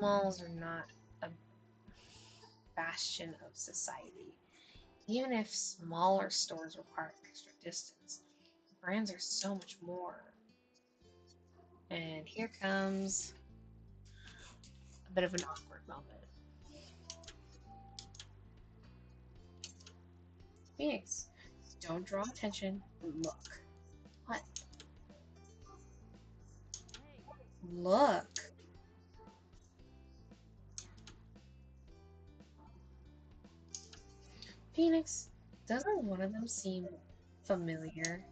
malls are not a bastion of society. Even if smaller stores require extra distance, brands are so much more. And here comes a bit of an awkward moment. Phoenix, don't draw attention. Look. What? Look. Phoenix, doesn't one of them seem familiar?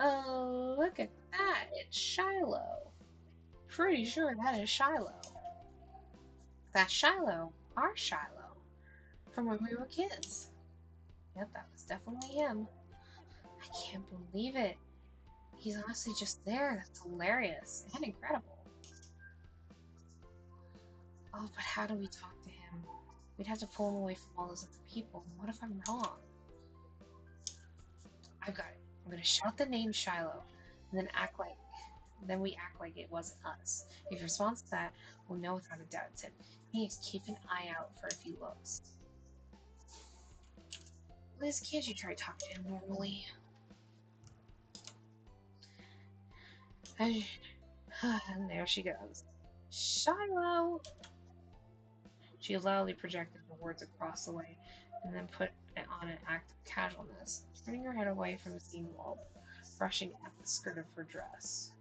Oh, look at that. It's Shiloh. Pretty sure that is Shiloh. That's Shiloh. Our Shiloh. From when we were kids. Yep, that was definitely him. I can't believe it. He's honestly just there. That's hilarious and incredible. Oh, but how do we talk to him? We'd have to pull him away from all those other people. What if I'm wrong? I've got it. I'm gonna shout the name Shiloh, and then we act like it wasn't us. If he responds to that, we'll know without a doubt it's him. He needs to keep an eye out for if he looks. Liz, can't you try to talk to him normally? And there she goes. Shiloh! She loudly projected the words across the way, and then put on an act of casualness, turning her head away from the scene wall, brushing at the skirt of her dress.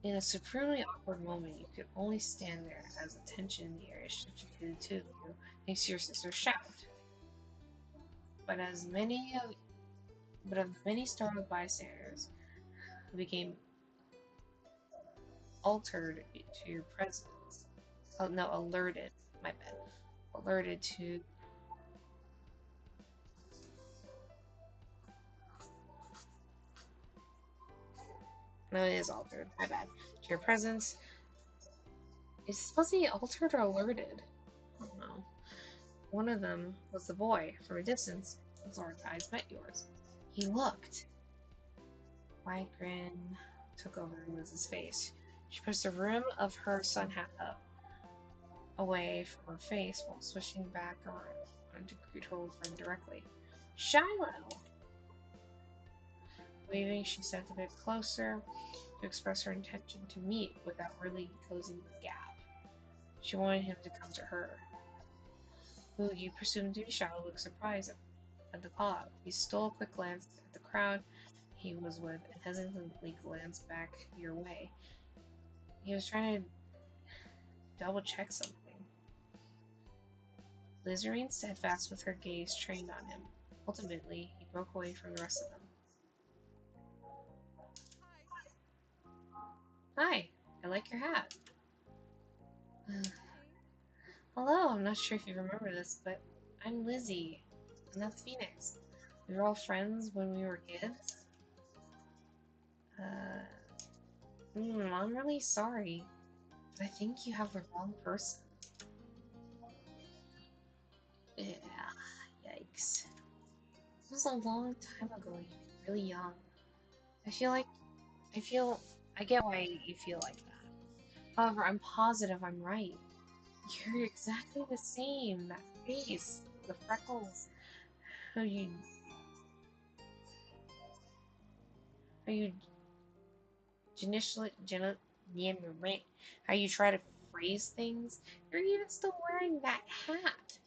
In a supremely awkward moment, you could only stand there as the tension in the area shifted to the two of you, thanks to your sister's shout. But as many of but of the many startled bystanders who became altered to your presence, oh no, alerted, my bad, alerted to no, it is altered, my bad, to your presence. Is it supposed to be altered or alerted? I don't know. One of them was the boy. From a distance, his large eyes met yours. He looked. Wide grin took over Liz's face. She pushed the rim of her sun hat up, away from her face, while swishing back around to greet her old friend directly. Shiloh! Waving, she stepped a bit closer to express her intention to meet without really closing the gap. She wanted him to come to her. Who you presumed to be Shiloh looked surprised at the call out. He stole a quick glance at the crowd he was with and hesitantly glanced back your way. He was trying to double check something. Liz remained steadfast with her gaze trained on him. Ultimately, he broke away from the rest of them. Hi, I like your hat. Hello, I'm not sure if you remember this, but I'm Lizzie, and that's Phoenix. We were all friends when we were kids. I'm really sorry, but I think you have the wrong person. Yeah, yikes. It was a long time ago, you were really young. I feel like, I get why you feel like that. However, I'm positive I'm right. You're exactly the same. That face, the freckles, how you initially, how you try to phrase things. You're even still wearing that hat.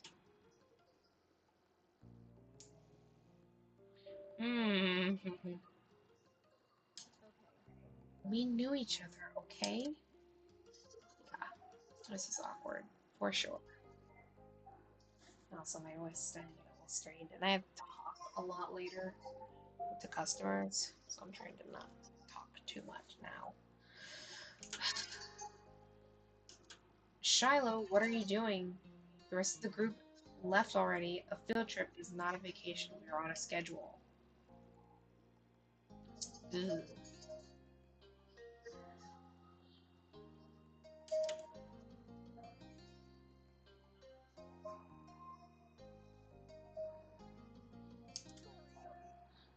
Hmm. We knew each other, okay? Yeah, this is awkward, for sure. Also, my voice is starting to get a little strained, and I have to talk a lot later to customers, so I'm trying to not talk too much now. Shiloh, what are you doing? The rest of the group left already. A field trip is not a vacation. We are on a schedule. Ugh.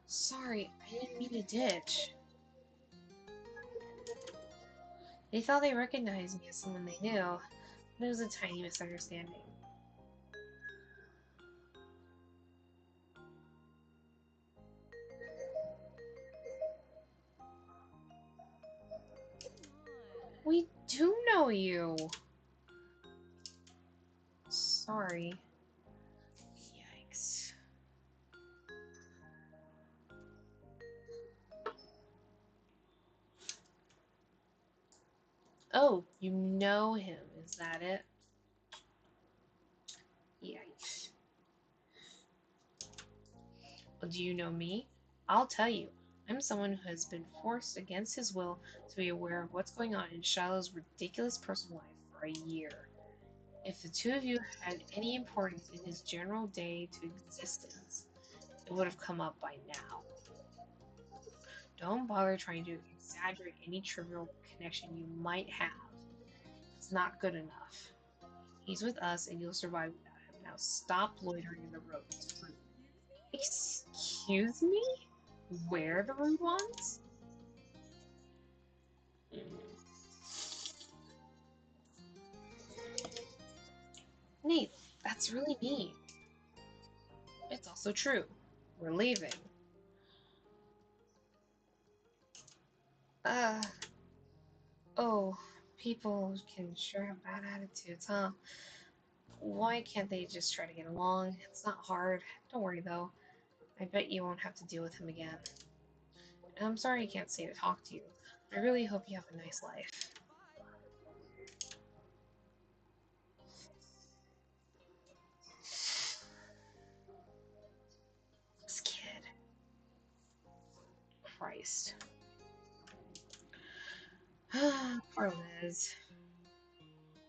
Sorry, I didn't mean to ditch. They thought they recognized me as someone they knew, but it was a tiny misunderstanding. We do know you! Sorry. Yikes. Oh, you know him, is that it? Yikes. Well, do you know me? I'll tell you. I'm someone who has been forced against his will to be aware of what's going on in Shiloh's ridiculous personal life for a year. If the two of you had any importance in his general day to existence, it would have come up by now. Don't bother trying to exaggerate any trivial connection you might have. It's not good enough. He's with us and you'll survive without him. Now stop loitering in the road. It's rude. Excuse me? Where the rude ones? Nate, that's really neat. It's also true. We're leaving. Uh, oh, people can sure have bad attitudes, huh? Why can't they just try to get along? It's not hard. Don't worry though. I bet you won't have to deal with him again. And I'm sorry I can't stay to talk to you. I really hope you have a nice life. This kid. Christ. Poor Liz.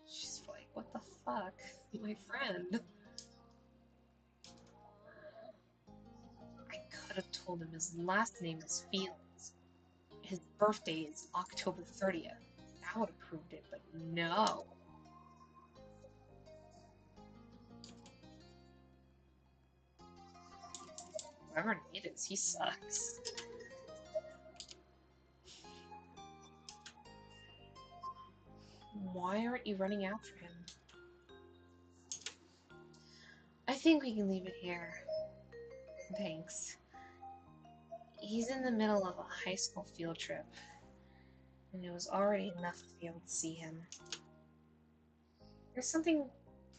She's like, what the fuck? My friend. I could have told him his last name is Fields. His birthday is October 30th. That would have proved it, but no. Whoever Nate is, he sucks. Why aren't you running after him? I think we can leave it here. Thanks. He's in the middle of a high school field trip, and it was already enough to be able to see him. There's something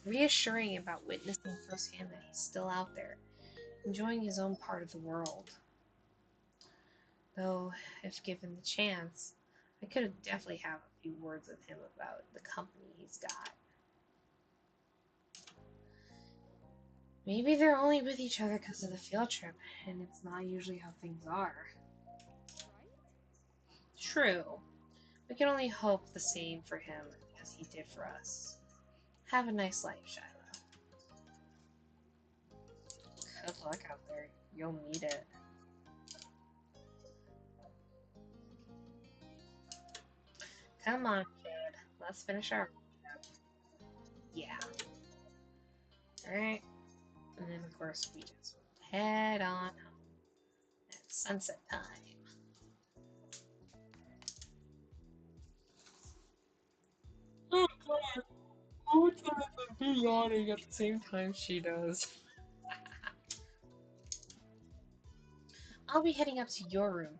reassuring about witnessing firsthand that he's still out there, enjoying his own part of the world. Though, if given the chance, I could have definitely have a few words with him about the company he's got. Maybe they're only with each other because of the field trip, and it's not usually how things are. True. We can only hope the same for him as he did for us. Have a nice life, Shiloh. Good luck out there. You'll need it. Come on, kid. Let's finish our... Yeah. Alright. And then, of course, we just head on home. It's sunset time. Oh, God. How time I'm be yawning at the same time she does. I'll be heading up to your room.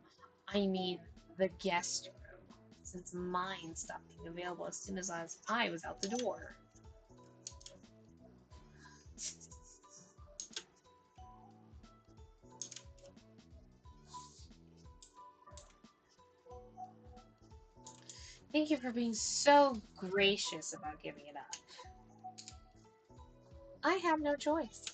I mean, the guest room, since mine stopped being available as soon as I was out the door. Thank you for being so gracious about giving it up. I have no choice.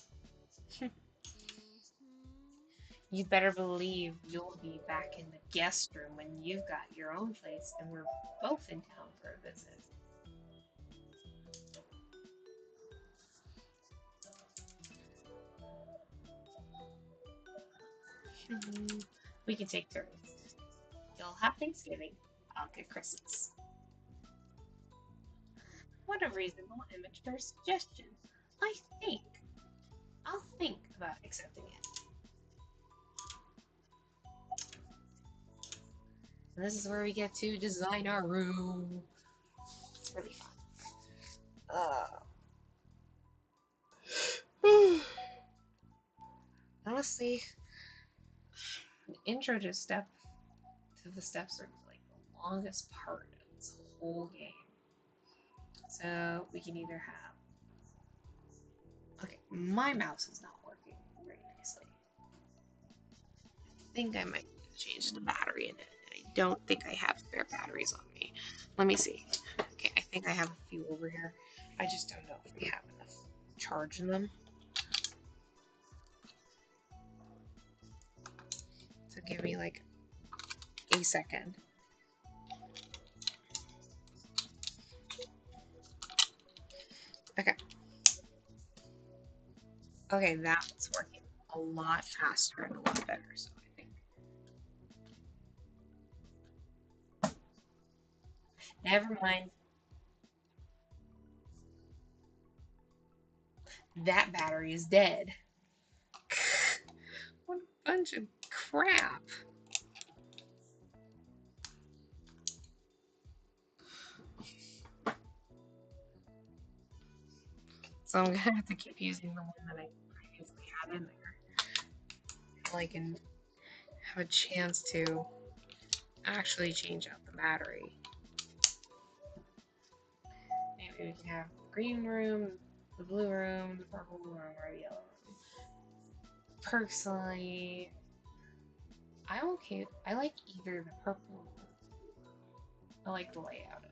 You better believe you'll be back in the guest room when you've got your own place and we're both in town for a visit. We can take turns. You'll have Thanksgiving. I'll get Christmas. What a reasonable immature suggestion. I think I'll think about accepting it. And this is where we get to design our room. It's really fun. Honestly, the intro to the steps are like the longest part of this whole game. So we can either have... Okay, my mouse is not working very nicely. I think I might change the battery in it. I don't think I have spare batteries on me. Let me see. Okay, I think I have a few over here. I just don't know if we have enough charge in them. So give me like a second. Okay. Okay, that's working a lot faster and a lot better, so I think. Never mind. That battery is dead. What a bunch of crap. So I'm gonna have to keep using the one that I previously had in there. So I can have a chance to actually change out the battery. Maybe we can have the green room, the blue room, the purple room, or the yellow room. Personally, I'm okay. I like either the purple room. I like the layout of it.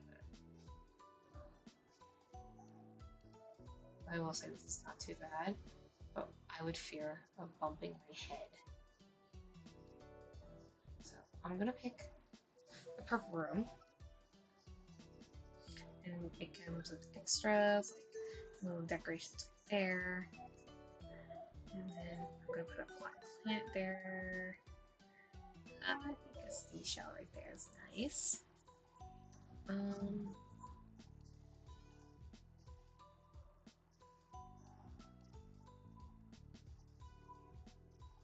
I will say this is not too bad, but I would fear of bumping my head. So I'm gonna pick the purple room. And it comes with extras, like little decorations right there. And then I'm gonna put a black plant there. I think a seashell right there is nice. I'm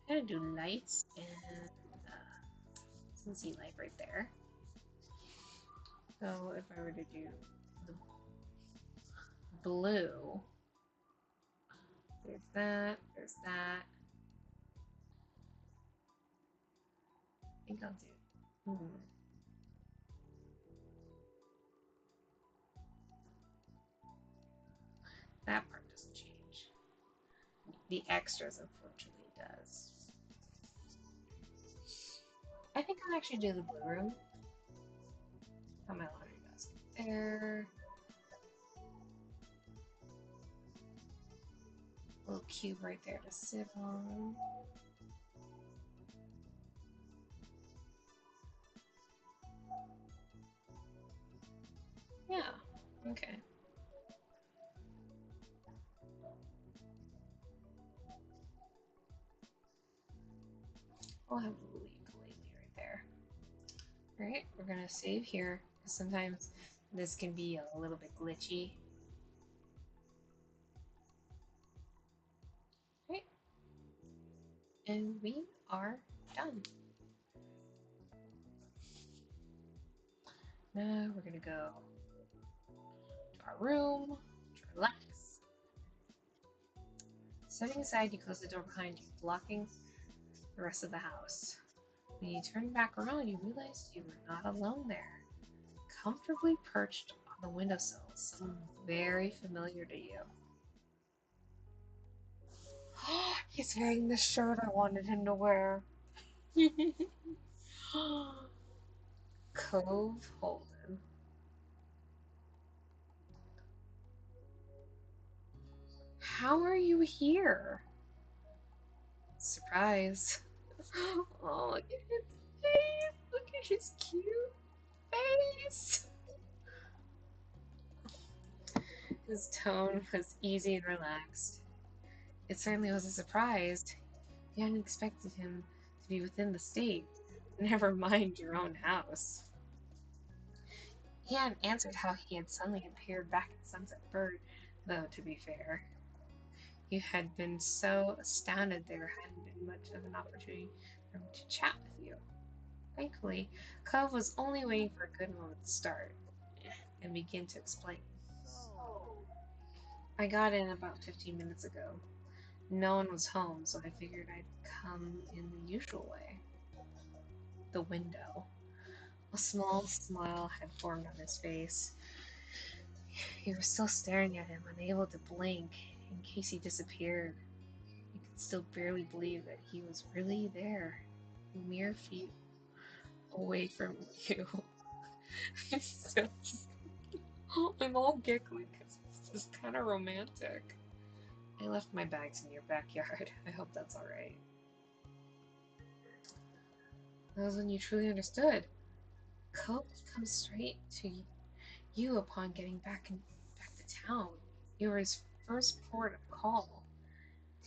gonna do lights and some sea life right there. So if I were to do the blue, there's that, there's that. I think I'll do. That part doesn't change. The extras, unfortunately, does. I think I'll actually do the blue room. Got my laundry basket there. Little cube right there to sit on. Yeah, okay. We'll have a little ukulele right there. Alright, we're gonna save here, because sometimes this can be a little bit glitchy. Right, and we are done. Now we're gonna go to our room to relax. Setting aside, you close the door behind you, blocking the rest of the house. When you turn back around, you realize you were not alone there. Comfortably perched on the windowsill, someone very familiar to you. He's wearing the shirt I wanted him to wear. Cove Holden. How are you here? Surprise. Oh, look at his face. Look at his cute face. His tone was easy and relaxed. It certainly was a surprise. You hadn't expected him to be within the state. Never mind your own house. He hadn't answered how he had suddenly appeared back at Sunset Bird, though, to be fair. You had been so astounded there hadn't been much of an opportunity for him to chat with you. Thankfully, Cove was only waiting for a good moment to start and begin to explain. I got in about 15 minutes ago. No one was home, so I figured I'd come in the usual way. The window. A small smile had formed on his face. You were still staring at him, unable to blink in case he disappeared. You could still barely believe that he was really there, a mere feet away from you. I'm all giggling because it's just kind of romantic. I left my bags in your backyard. I hope that's alright. That was when you truly understood. Cove comes straight to you upon getting back to town. You were his first port of call,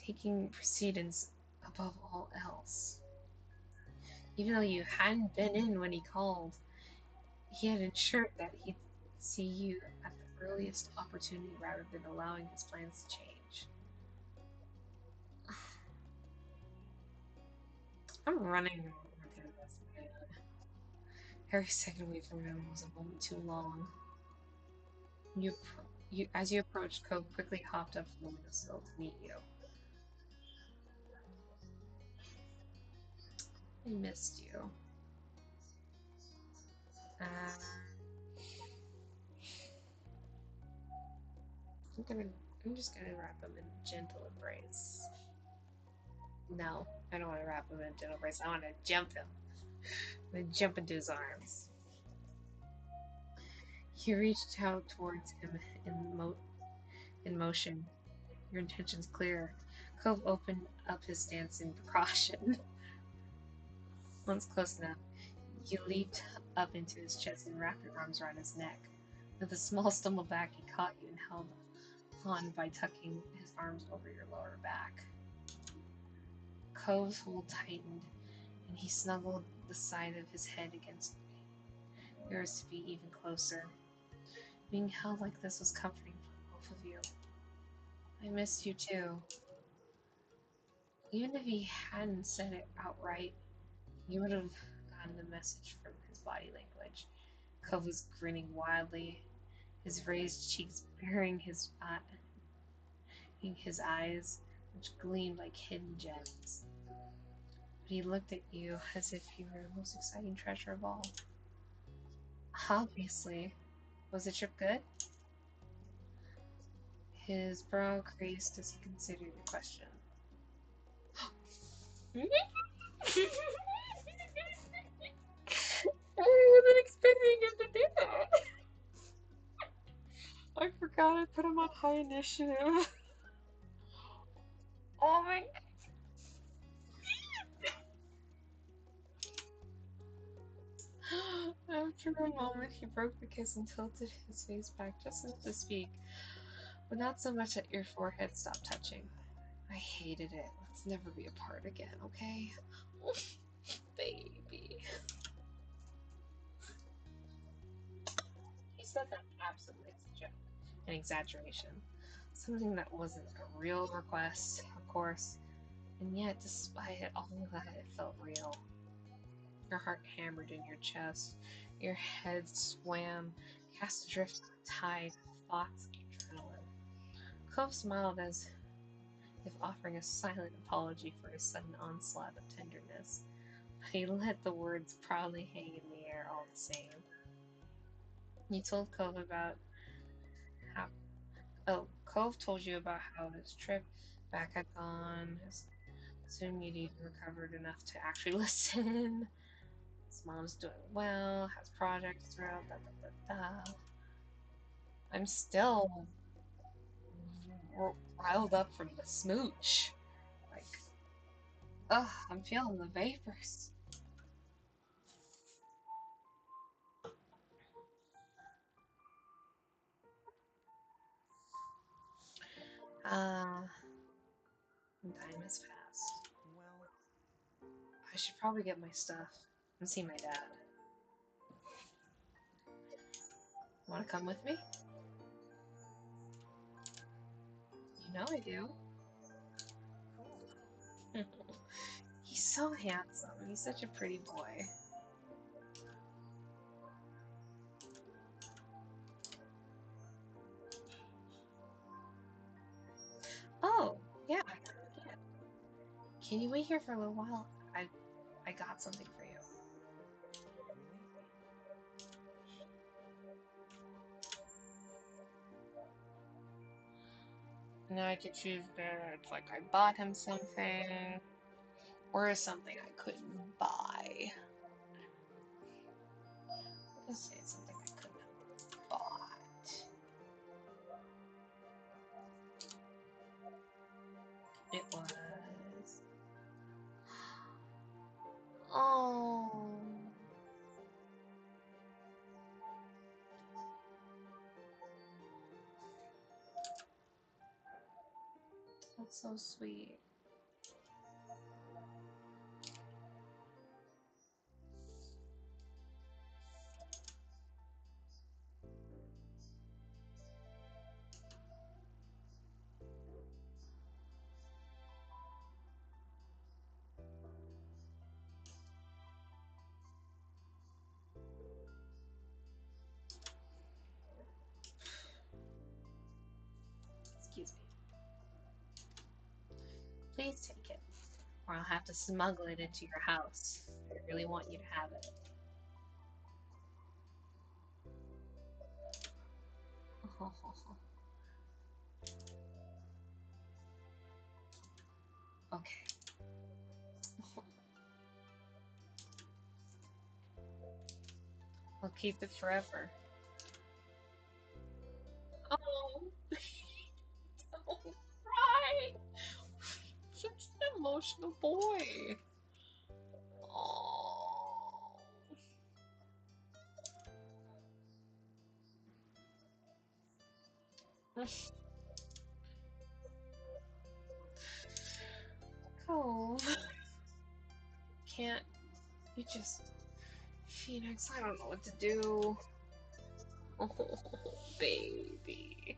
taking precedence above all else. Even though you hadn't been in when he called, he had ensured that he'd see you at the earliest opportunity rather than allowing his plans to change. I'm running through this, man. Every second away from him was a moment too long. As you approached, Cove quickly hopped up from the windowsill to meet you. I missed you. Uh, I'm just gonna wrap him in a gentle embrace. No, I don't want to wrap him in a gentle embrace. I want to jump him. I'm gonna jump into his arms. You reached out towards him in motion. Your intention's clear. Cove opened up his stance in precaution. Once close enough, you leaped up into his chest and wrapped your arms around his neck. With a small stumble back, he caught you and held on by tucking his arms over your lower back. Cove's hold tightened, and he snuggled the side of his head against yours to be even closer. Being held like this was comforting for both of you. I missed you too. Even if he hadn't said it outright, you would have gotten the message from his body language. Cove was grinning wildly, his raised cheeks bearing his eyes, which gleamed like hidden gems. But he looked at you as if you were the most exciting treasure of all. Obviously. Was the trip good? His brow creased as he considered the question. wasn't expecting him to do that. I forgot I put him on high initiative. Oh my. After a moment, he broke the kiss and tilted his face back just enough to speak, but not so much that your forehead stopped touching. I hated it. Let's never be apart again, okay? Baby. He said that absolutely as a joke, an exaggeration. Something that wasn't a real request, of course, and yet, despite it, all of that, it felt real. Your heart hammered in your chest, your head swam, cast adrift on a tide of thoughts and adrenaline. Cove smiled as if offering a silent apology for his sudden onslaught of tenderness, but he let the words proudly hang in the air all the same. He told Cove about how. Oh, Cove told you about how his trip back had gone. Soon you'd even recovered enough to actually listen. His mom's doing well, has projects throughout, da da da da. I'm still riled up from the smooch. Like, ugh, I'm feeling the vapors. Time has passed. I should probably get my stuff and see my dad. Want to come with me? You know I do. He's so handsome. He's such a pretty boy. Oh, yeah. Can you wait here for a little while? I got something for you. Now I could choose there. It's like I bought him something, or something I couldn't buy. Let's say it's something I couldn't have bought. It was. Oh. That's so sweet. Excuse me. Please take it, or I'll have to smuggle it into your house. I really want you to have it. Okay. I'll keep it forever. Oh, don't cry. Such an emotional boy. Oh. Cove. Can't you just. Phoenix, I don't know what to do. Oh, baby.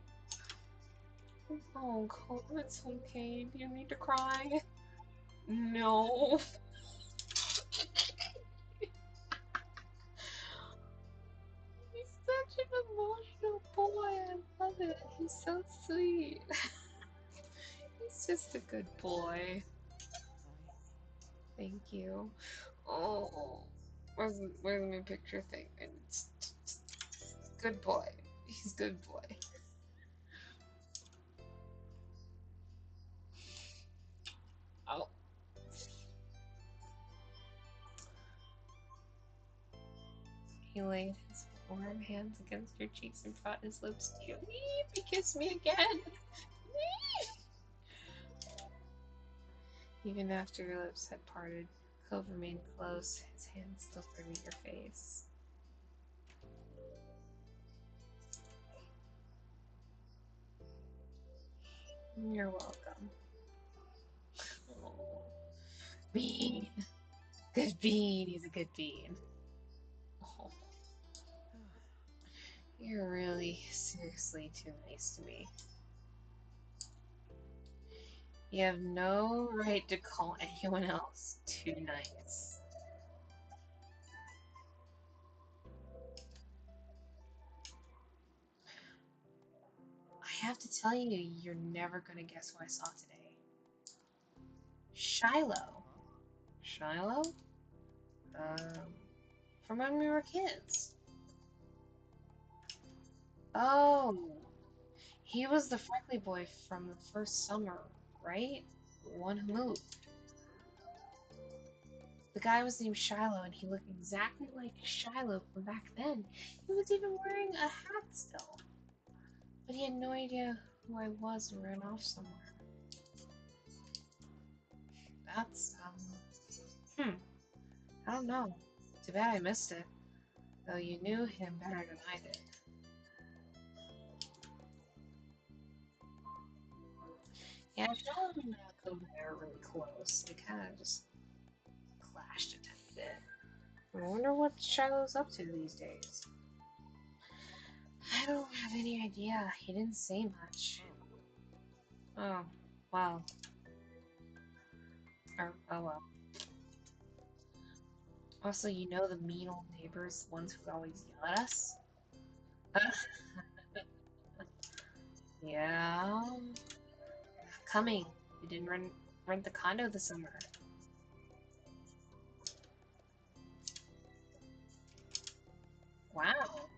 Oh, Cove, it's okay. Do you need to cry? No. He's such an emotional boy. I love it. He's so sweet. He's just a good boy. Thank you. Oh, where's my picture thing? And it's good boy. He's good boy. Oh, He laid his warm hands against your cheeks and brought his lips to you. He kissed me again. Even after your lips had parted, Cove remained close, his hands still gripping your face. You're welcome. Oh, Bean. Good Bean. He's a good Bean. Oh, you're really seriously too nice to me. You have no right to call anyone else too nice. I have to tell you, you're never gonna guess who I saw today. Shiloh. Shiloh? From when we were kids. Oh, he was the freckly boy from the first summer, right? The one who moved. The guy was named Shiloh, and he looked exactly like Shiloh from back then. He was even wearing a hat still. But he had no idea who I was and ran off somewhere. That's, I don't know. Too bad I missed it. Though you knew him better than I did. Yeah, Shiloh and Cove were really close. They kind of just clashed a tiny bit. I wonder what Shiloh's up to these days. I don't have any idea. He didn't say much. Oh, wow. Oh well. Also, you know the mean old neighbors, the ones who always yell at us? Yeah. Coming. You didn't rent the condo this summer. Wow.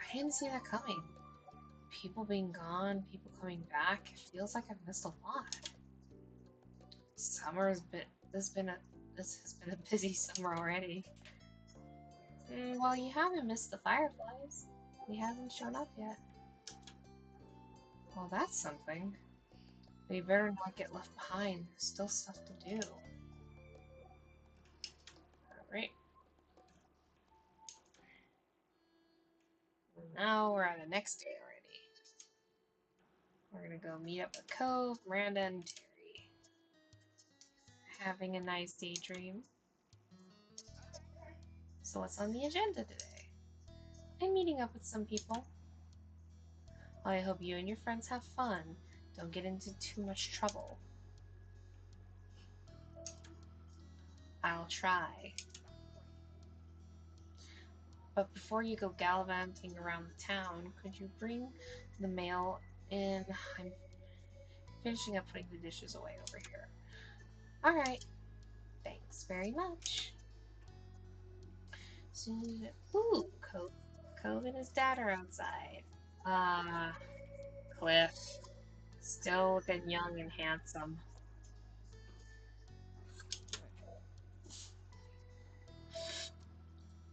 I didn't see that coming. People being gone, people coming back. It feels like I've missed a lot. Summer's been this has been a busy summer already. Well, you haven't missed the fireflies. He hasn't shown up yet. Well, that's something. But you better not get left behind. There's still stuff to do. Alright. Now we're on the next day already. We're gonna go meet up with Cove, Miranda, and Terry. Having a nice daydream. So what's on the agenda today? I'm meeting up with some people. I hope you and your friends have fun. Don't get into too much trouble. I'll try. But before you go gallivanting around the town, could you bring the mail in? I'm finishing up putting the dishes away over here. Alright. Thanks very much. Ooh, Cove and his dad are outside. Ah, Cliff. Still looking young and handsome.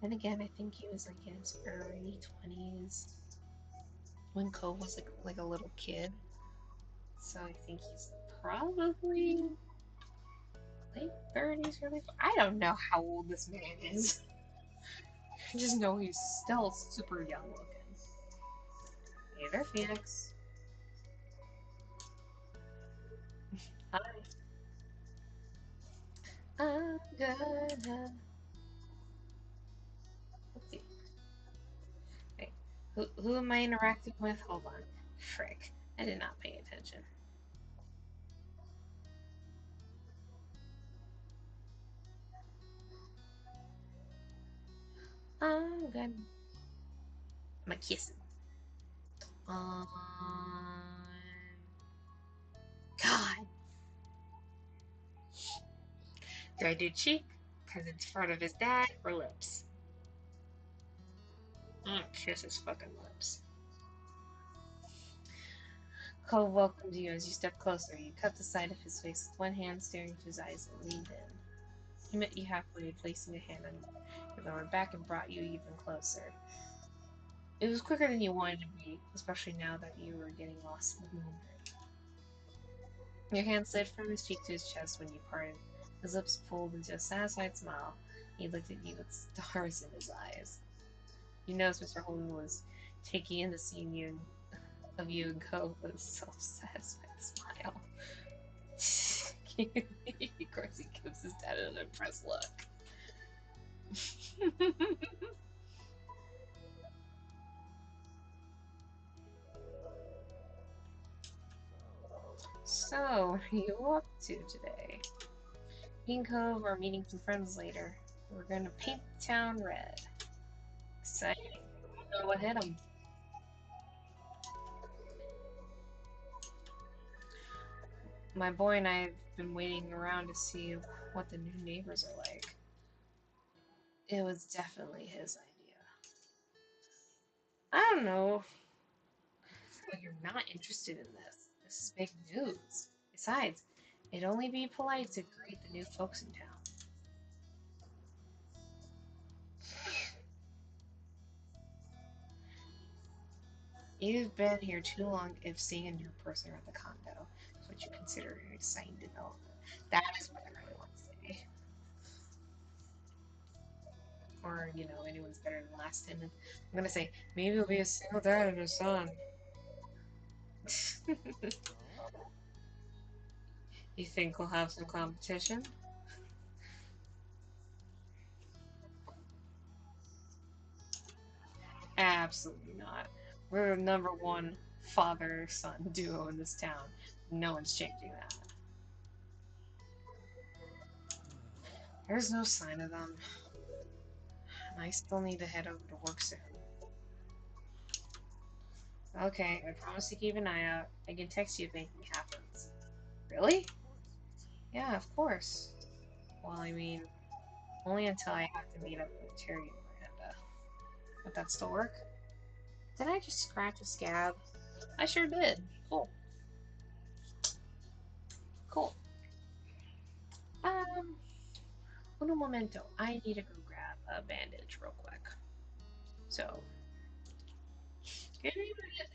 And again, I think he was like in his early 20s when Cove was like a little kid. So I think he's probably late 30s, early. I don't know how old this man is. I just know he's still super young looking. Hey there, Phoenix. Hi. I'm gonna. Let's see. Wait, who am I interacting with? Hold on. Frick. I did not pay attention. I'm gonna kiss him. God. Do I do cheek? Because it's part of his dad or lips? Kiss his fucking lips. Cole welcomed you as you stepped closer. You cut the side of his face with one hand, staring into his eyes, and leaned in. He met you halfway, placing a hand on Because I went back and brought you even closer. It was quicker than you wanted to be, especially now that you were getting lost in the moment. Your hand slid from his cheek to his chest when you parted. His lips pulled into a satisfied smile. He looked at you with stars in his eyes. You noticed Mr. Holden was taking in the scene of you and Cove with a self-satisfied smile. Of course, he gives his dad an impressed look. So, what are you up to today? Me and Cove are meeting some friends later. We're gonna paint the town red. Exciting. Know what hit 'em. My boy and I have been waiting around to see what the new neighbors are like. It was definitely his idea. I don't know. But you're not interested in this. This is big news. Besides, it'd only be polite to greet the new folks in town. You've been here too long if seeing a new person at the condo is what you consider an exciting development. That is what I really want to say. Or, anyone's better than last time. I'm gonna say, maybe it'll be a single dad and a son. You think we'll have some competition? Absolutely not. We're the number one father-son duo in this town. No one's changing that. There's no sign of them. And I still need to head over to work soon. Okay, I promise to keep an eye out. I can text you if anything happens. Really? Yeah, of course. Well, I mean, only until I have to meet up with Terry and Miranda. Would that still work? Did I just scratch a scab? I sure did. Cool. Cool. Um, un momento. I need to go grab a bandage real quick. So, give me a minute.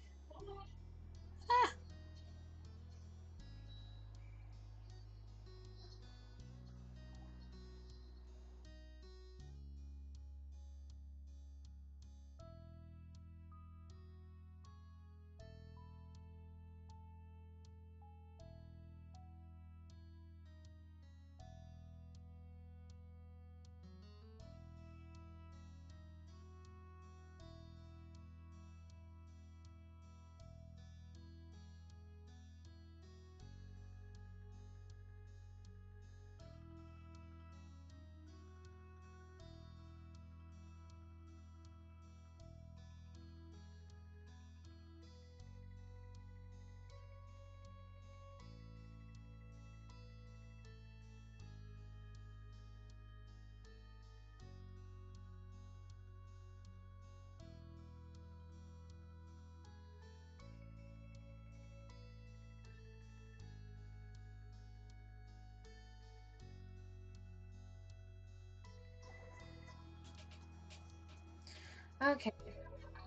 Ah, okay.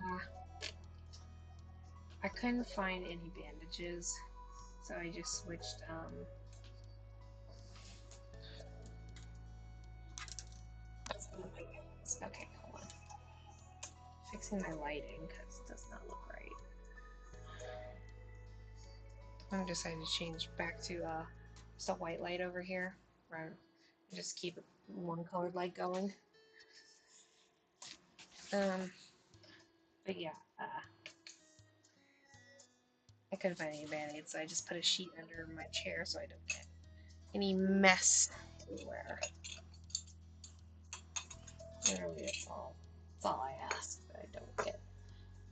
Uh, I couldn't find any bandages, so I just switched. Okay, hold on. Fixing my lighting because it does not look right. I'm deciding to change back to just a white light over here. Right. Just keep one colored light going. Um, but yeah, I couldn't find any band-aids, so I just put a sheet under my chair so I don't get any mess anywhere. Literally, that's all I ask, that I don't get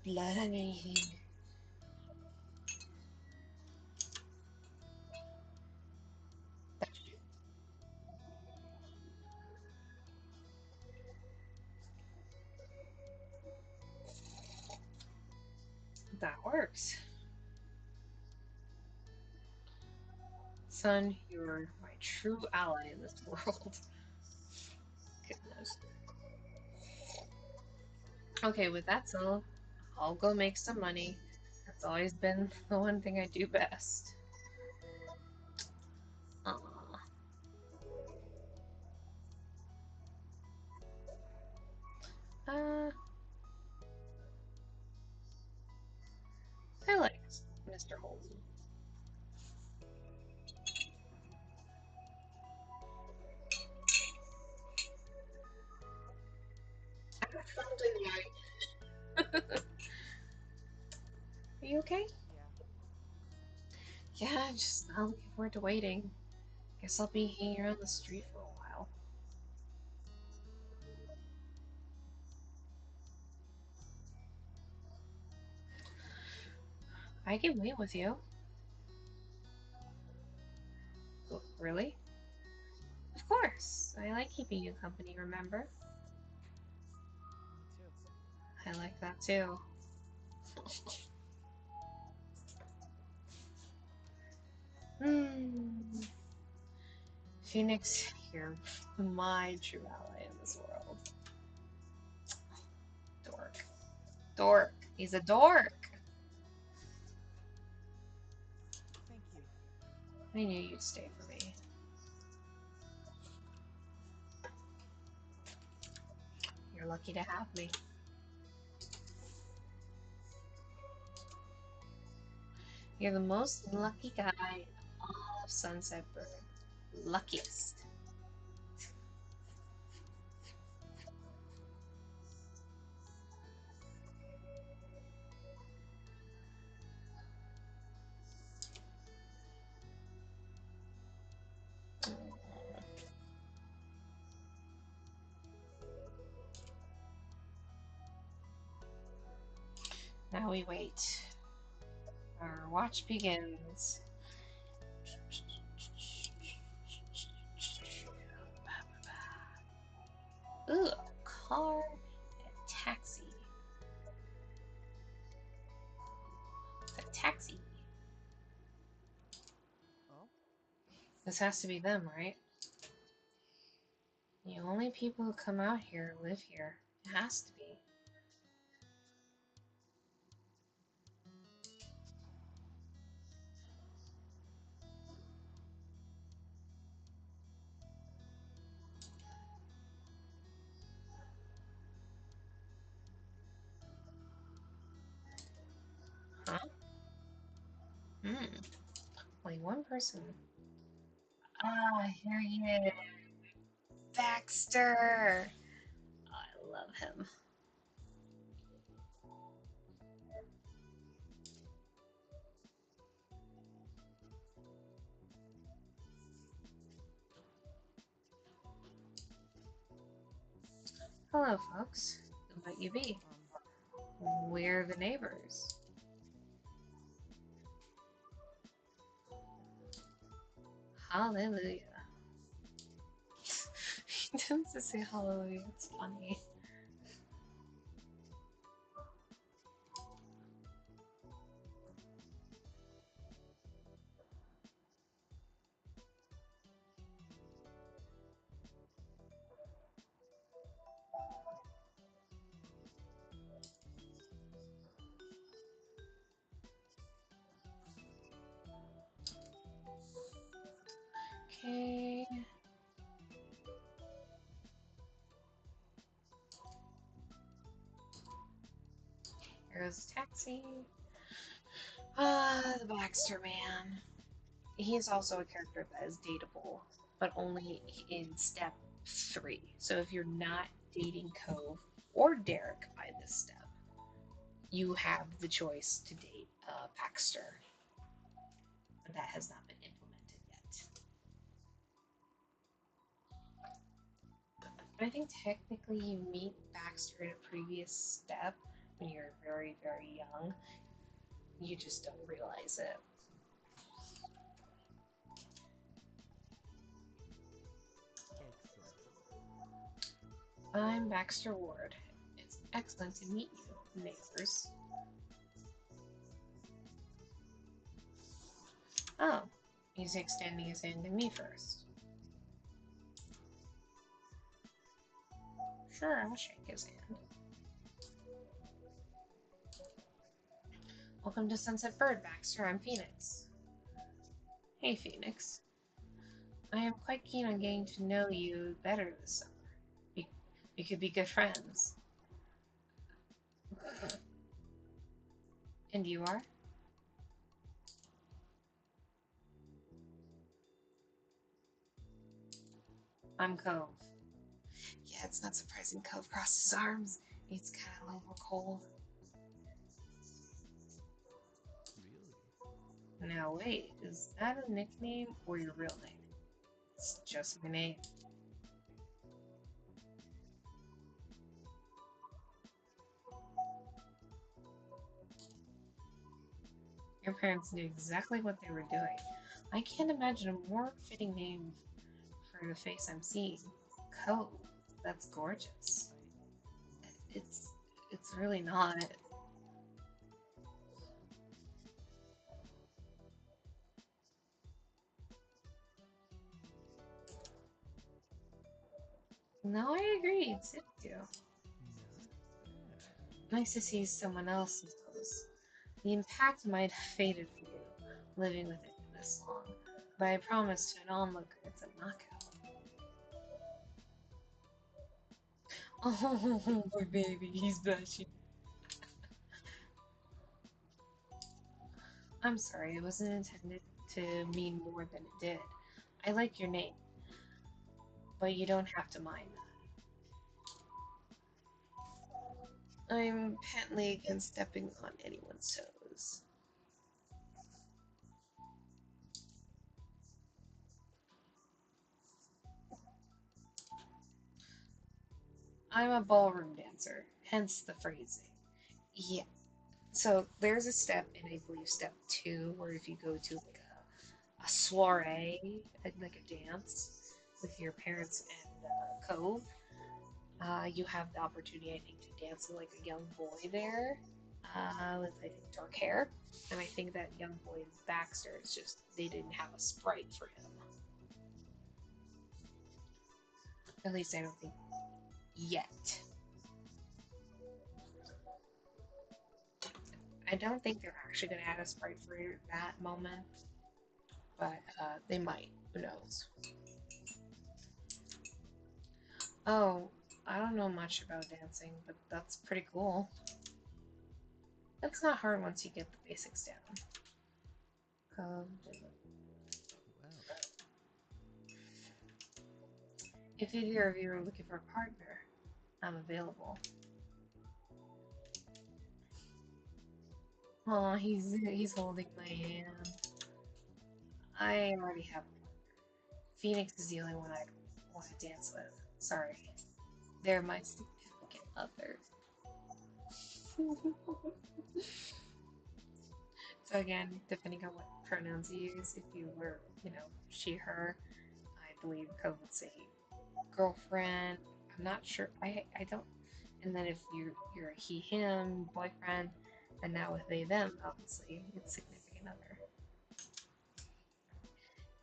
blood on anything. That works. Son, you're my true ally in this world. Goodness. Okay, with that said, I'll go make some money. That's always been the one thing I do best. Aw. Uh, I like Mr. Holden. Something like. Are you okay? Yeah. Yeah, I'm just not looking forward to waiting. Guess I'll be hanging around the street for a while. I can wait with you. Oh, really? Of course. I like keeping you company, remember? Me too. I like that too. Hmm. Phoenix, you're my true ally in this world. Dork. Dork. He's a dork. Thank you. I knew you'd stay for me. You're lucky to have me. You're the most lucky guy in all of Sunset Bird. Luckiest. Now we wait. Our watch begins. Ooh, a car and a taxi. A taxi. Oh, This has to be them, right? The only people who come out here live here. It has to be. Huh? Hmm. Only one person. Ah, here he is. Baxter. Oh, I love him. Hello, folks. Who might you be? um, We're the neighbors. Hallelujah. He tends to say hallelujah. It's funny. Okay. Here's a taxi. Ah, the Baxter man. He's also a character that is dateable, but only in step 3. So if you're not dating Cove or Derek by this step, you have the choice to date Baxter. But that has not been implemented yet. I think technically you meet Baxter in a previous step when you're very, very young. You just don't realize it. excellent. I'm Baxter Ward. It's excellent to meet you, neighbors. Oh, he's extending his hand to me first. Sure, I'll shake his hand. Welcome to Sunset Bird, Baxter. I'm Phoenix. Hey, Phoenix. I am quite keen on getting to know you better this summer. We, we could be good friends. And you are? I'm Cove. Yeah, it's not surprising Cove crossed his arms. He's kind of a little cold. Really? Now wait, is that a nickname or your real name? It's just my name. Your parents knew exactly what they were doing. I can't imagine a more fitting name for the face I'm seeing. Cove. That's gorgeous. It's it's really not. No, I agree. It's it too. Not bad. Nice to see someone else knows. The impact might have faded for you, living with it for this long. But I promise to an onlooker it's a knockout. Oh, poor baby, he's blushing. I'm sorry, it wasn't intended to mean more than it did. I like your name, but you don't have to mind that. I'm patently against stepping on anyone's toes. I'm a ballroom dancer, hence the phrasing. Yeah. So there's a step in, I believe, step two, where if you go to like a soiree, like a dance with your parents and Cove, you have the opportunity, I think, to dance with like a young boy there, with I think dark hair, and I think that young boy is Baxter. It's just they didn't have a sprite for him. At least I don't think yet. I don't think they're actually going to add a sprite for that moment, but they might. Who knows? Oh, I don't know much about dancing, but that's pretty cool. It's not hard once you get the basics down. Um, Well, if either of you are looking for a partner, I'm available. Oh, he's holding my hand. I already have a partner. Phoenix is the only one I want to dance with. Sorry, they're my significant other. So again, depending on what pronouns you use, if you were, she, her, I believe Cove would say girlfriend. I'm not sure. I don't. And then if you're a he, him, boyfriend, and now with they, them, obviously, it's significant other.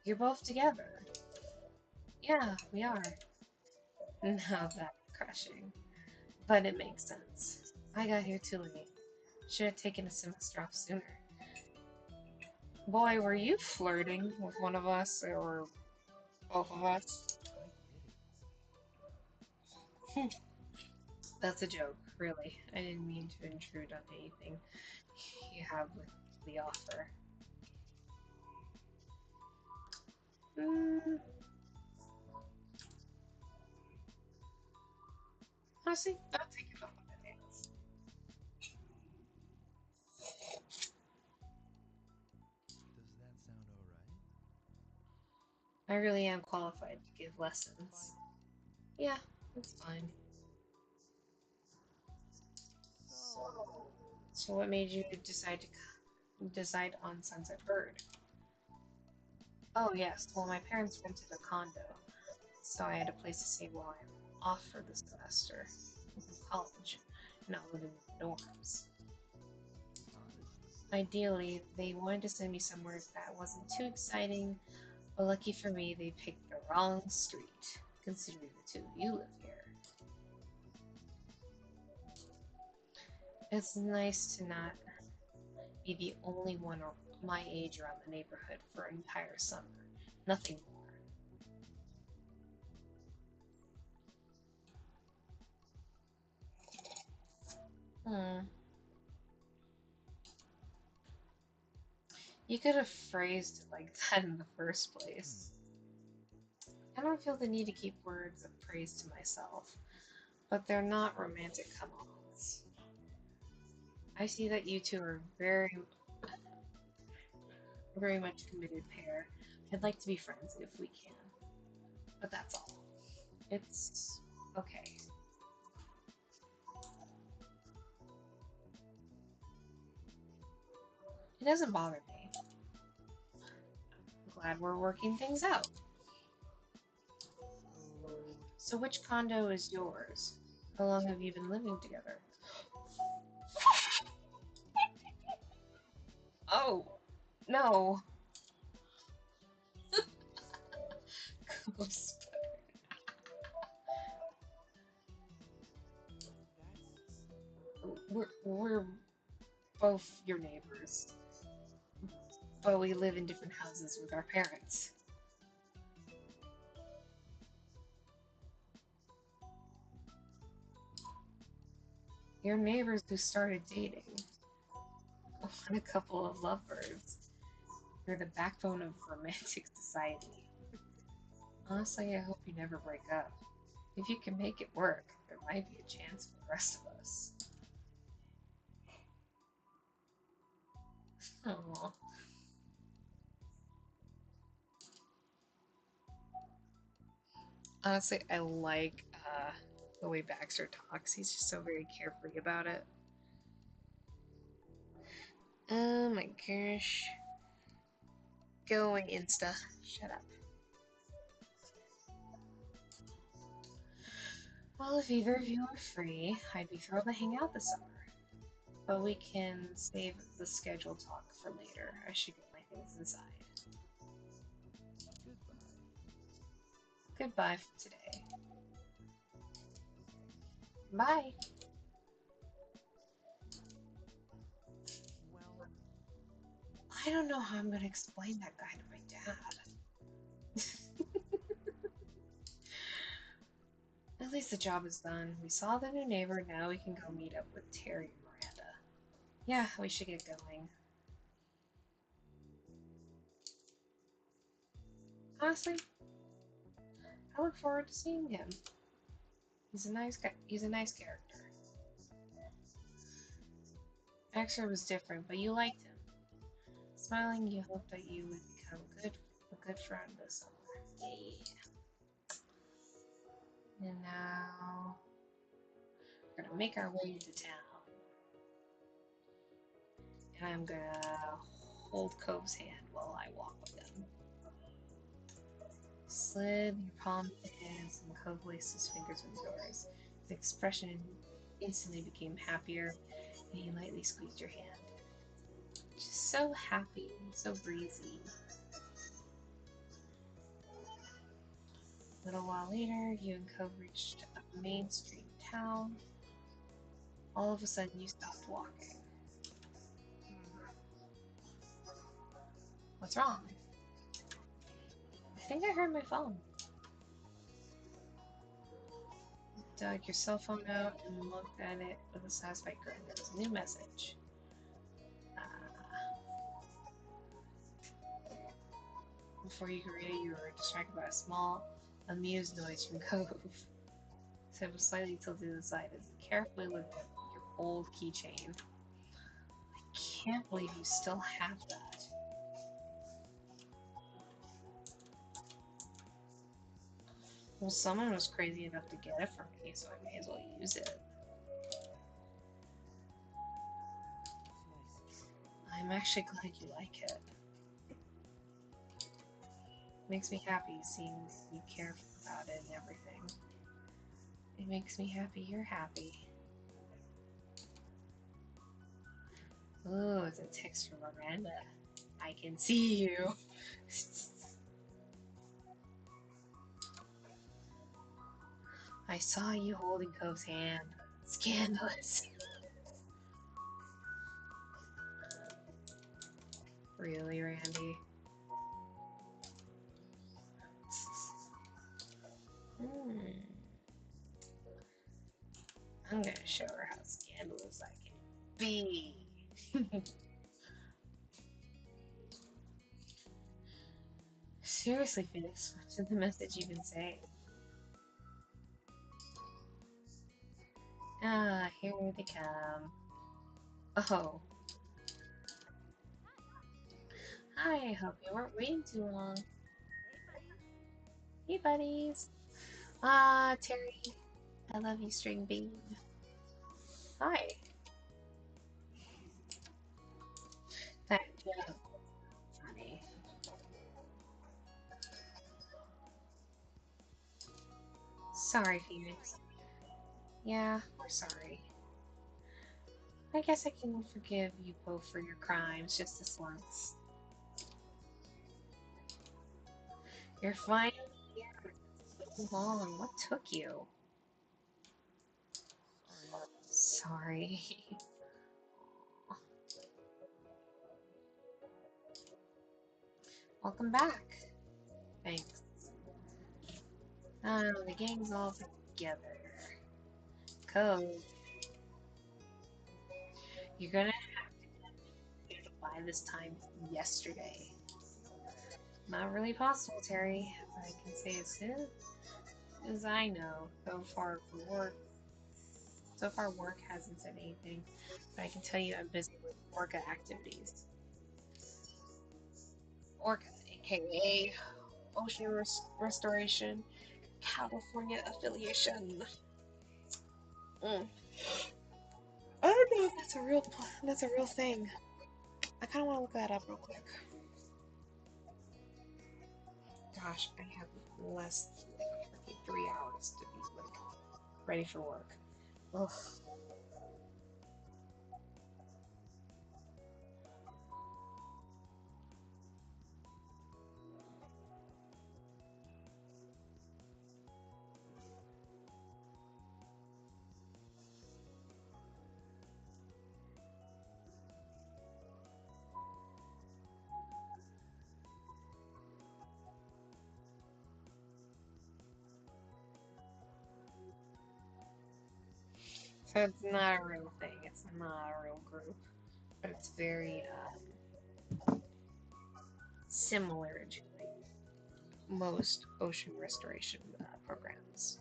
You're both together. Yeah, we are. Now that's crushing. But it makes sense. I got here too late. Should have taken a semester off sooner. Boy, were you flirting with one of us or both of us? I did That's a joke, really. I didn't mean to intrude on anything you have with the offer. Mm, honestly, I'll take it up on the dance. it. Does that sound alright? I really am qualified to give lessons. Fine. Yeah, that's fine. So, So, what made you decide on Sunset Bird? Oh yes, well my parents rented a condo, so I had a place to stay while I'm off for the semester in college, not living in the dorms. honestly, Ideally, they wanted to send me somewhere that wasn't too exciting, but lucky for me, they picked the wrong street, considering the two of you live here. It's nice to not be the only one my age around the neighborhood for an entire summer. Nothing more. You could have phrased it like that in the first place. I don't feel the need to keep words of praise to myself, but they're not romantic come-ons. I see that you two are very much committed pair. I'd like to be friends if we can, but that's all. It's okay. It doesn't bother me. I'm glad we're working things out. So which condo is yours? How long have you been living together? Oh, no. We're both your neighbors, but we live in different houses with our parents. Your neighbors who started dating. What a couple of lovebirds. You're the backbone of romantic society. Honestly, I hope you never break up. If you can make it work, there might be a chance for the rest of us. Aww. Honestly, I like the way Baxter talks. He's just so very carefree about it. Oh my gosh. Going Insta. Shut up. Well, if either of you are free, I'd be thrilled to hang out this summer. But we can save the scheduled talk for later. I should get my things inside. Goodbye for today. Bye. Well, I don't know how I'm going to explain that guy to my dad. At least the job is done. We saw the new neighbor, now we can go meet up with Terry and Miranda. Yeah, we should get going. Honestly, I look forward to seeing him. He's a nice guy. He's a nice character. Axer was different, but you liked him. Smiling, you hoped that you would become a good friend this summer. Yeah. And now we're gonna make our way into town. And I'm gonna hold Cove's hand while I walk with him. Slid your palm to his, and Cove laced his fingers with yours. His expression instantly became happier, and he lightly squeezed your hand. Just so happy, so breezy. A little while later, you and Cove reached a main street in town. All of a sudden, you stopped walking. What's wrong? I think I heard my phone. Dug your cell phone out and looked at it with a satisfied grin. There was a new message. Before you could read it, you were distracted by a small, amused noise from Cove. His head was slightly tilted to the side as he carefully looked at your old keychain. I can't believe you still have that. Well, someone was crazy enough to get it for me, so I may as well use it. I'm actually glad you like it. Makes me happy seeing you care about it and everything. It makes me happy you're happy. Ooh, it's a text from Miranda. I can see you. I saw you holding Cove's hand. Scandalous. Really, Randy? Hmm. I'm gonna show her how scandalous I can be. Seriously, Phoenix, what's in the message you've been saying? Ah, here they come. Oh, hi, hope you weren't waiting too long. Hey, buddies. Ah, Terry, I love you, string bean. Hi. That joke, funny. Sorry, Phoenix. Yeah, we're sorry. I guess I can forgive you both for your crimes just this once. You're finally here. So long. What took you? Sorry. Sorry. Welcome back. Thanks. The gang's all together. Cove, you're gonna have to by this time yesterday. Not really possible, Terry. I can say as soon as I know. So far work hasn't said anything, but I can tell you I'm busy with Orca activities. Orca, aka Ocean Restoration, California affiliation. Mm. I don't know if that's a real thing. I kind of want to look that up real quick. Gosh, I have less than like 3 hours to be like ready for work. Ugh. So it's not a real thing. It's not a real group, but it's very similar to like most ocean restoration programs.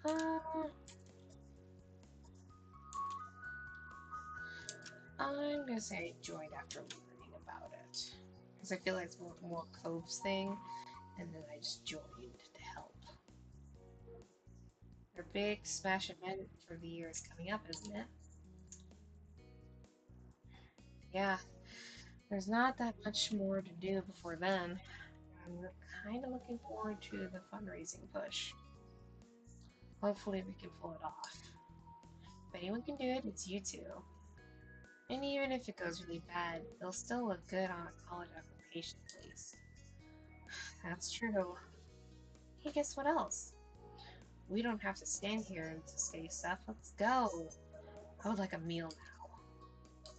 Uh, I'm gonna say I joined after learning about it because I feel like it's more Cove's thing, and then I just joined to help. Their big smash event for the year is coming up, isn't it? Yeah, there's not that much more to do before then. I'm kind of looking forward to the fundraising push. Hopefully, we can pull it off. If anyone can do it, it's you two. And even if it goes really bad, they'll still look good on a college application, at least. That's true. Hey, guess what else? We don't have to stand here and to say stuff. Let's go. I would like a meal now.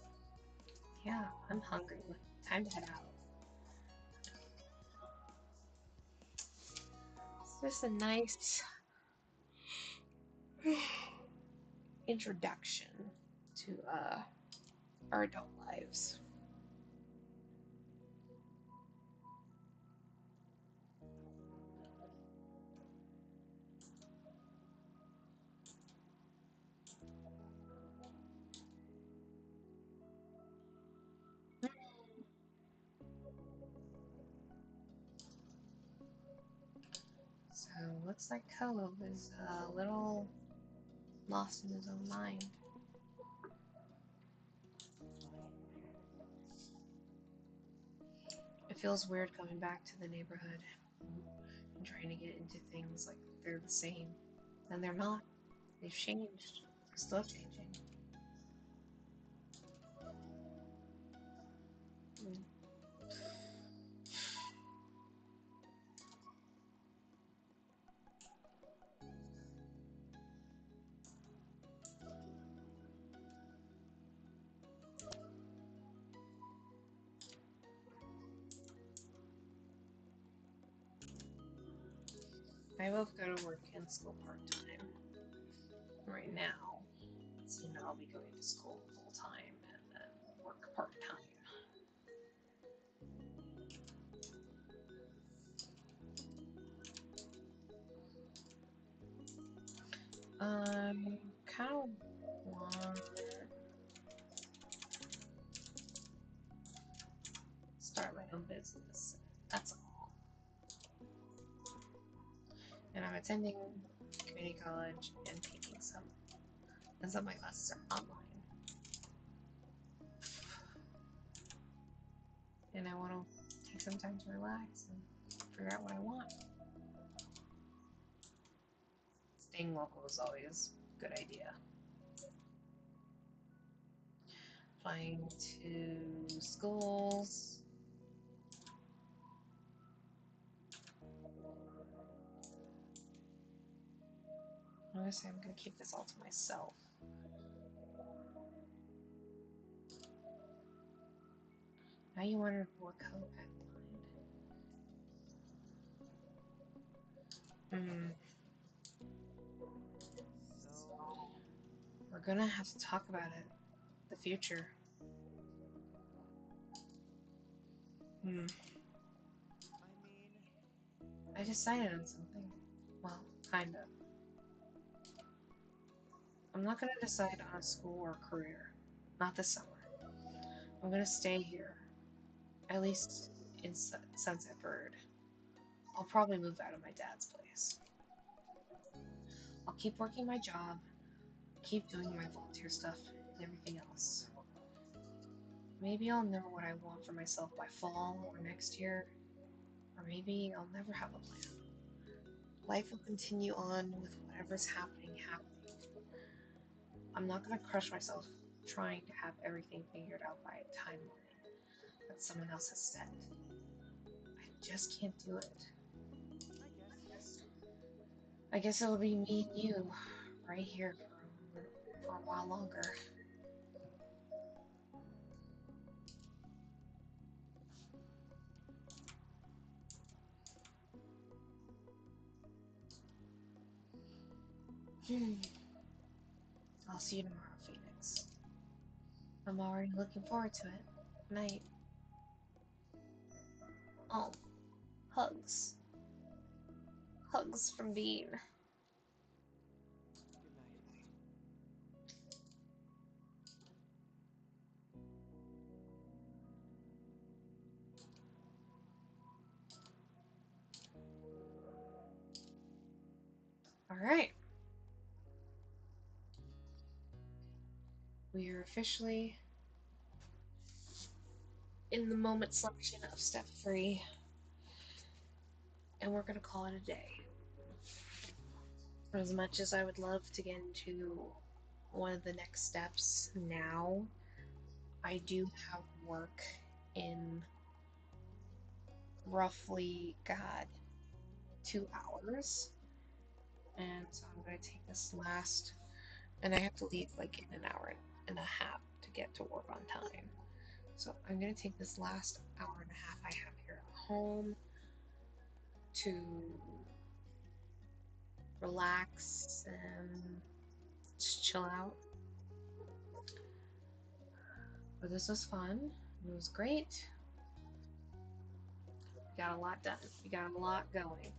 Yeah, I'm hungry. Time to head out. It's just a nice introduction to our adult lives. So looks like Cove is a little lost in his own mind. It feels weird coming back to the neighborhood and trying to get into things like they're the same. And they're not. They've changed. They're still changing. Mm. I both go to work and school part-time right now. Soon I'll be going to school full-time and then work part-time. Kind of want start my own business. That's all. And I'm attending community college and taking some, and some of my classes are online. And I want to take some time to relax and figure out what I want. Staying local is always a good idea. Flying to schools. Honestly, I'm going to keep this all to myself. Now you wonder what Cove had in mind. So, We're gonna have to talk about it. The future. I mean, I decided on something. Well, kind of. I'm not gonna decide on a school or career. Not this summer. I'm gonna stay here. At least in Sunset Bird. I'll probably move out of my dad's place. I'll keep working my job, keep doing my volunteer stuff, and everything else. Maybe I'll know what I want for myself by fall or next year, or maybe I'll never have a plan. Life will continue on with whatever's happening. I'm not going to crush myself trying to have everything figured out by a timeline that someone else has set. I just can't do it. I guess it'll be me and you right here for a while longer. I'll see you tomorrow, Phoenix. I'm already looking forward to it. Night. Oh, hugs. Hugs from Bean. good night. Alright. We are officially in the moment selection of step 3. And we're going to call it a day. As much as I would love to get into one of the next steps now, I do have work in roughly, God, 2 hours. And so I'm going to take this last, and I have to leave like in an hour and a half to get to work on time. So I'm going to take this last hour and a half I have here at home to relax and just chill out. But this was fun. It was great. We got a lot done. We got a lot going.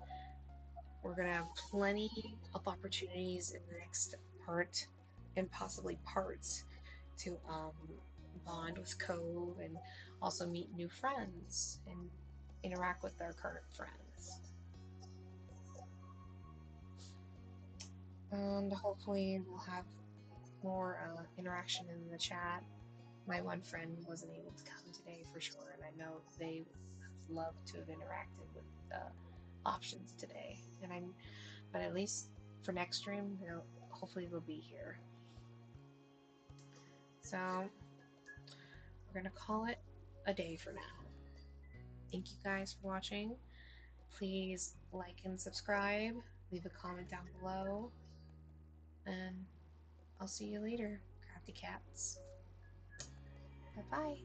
We're going to have plenty of opportunities in the next part and possibly parts to bond with Cove and also meet new friends and interact with our current friends. And hopefully we'll have more interaction in the chat. My one friend wasn't able to come today for sure, and I know they would love to have interacted with options today. But at least for next stream, hopefully they'll be here. So we're gonna call it a day for now. Thank you guys for watching. Please like and subscribe. Leave a comment down below. And I'll see you later, crafty cats. Bye-bye.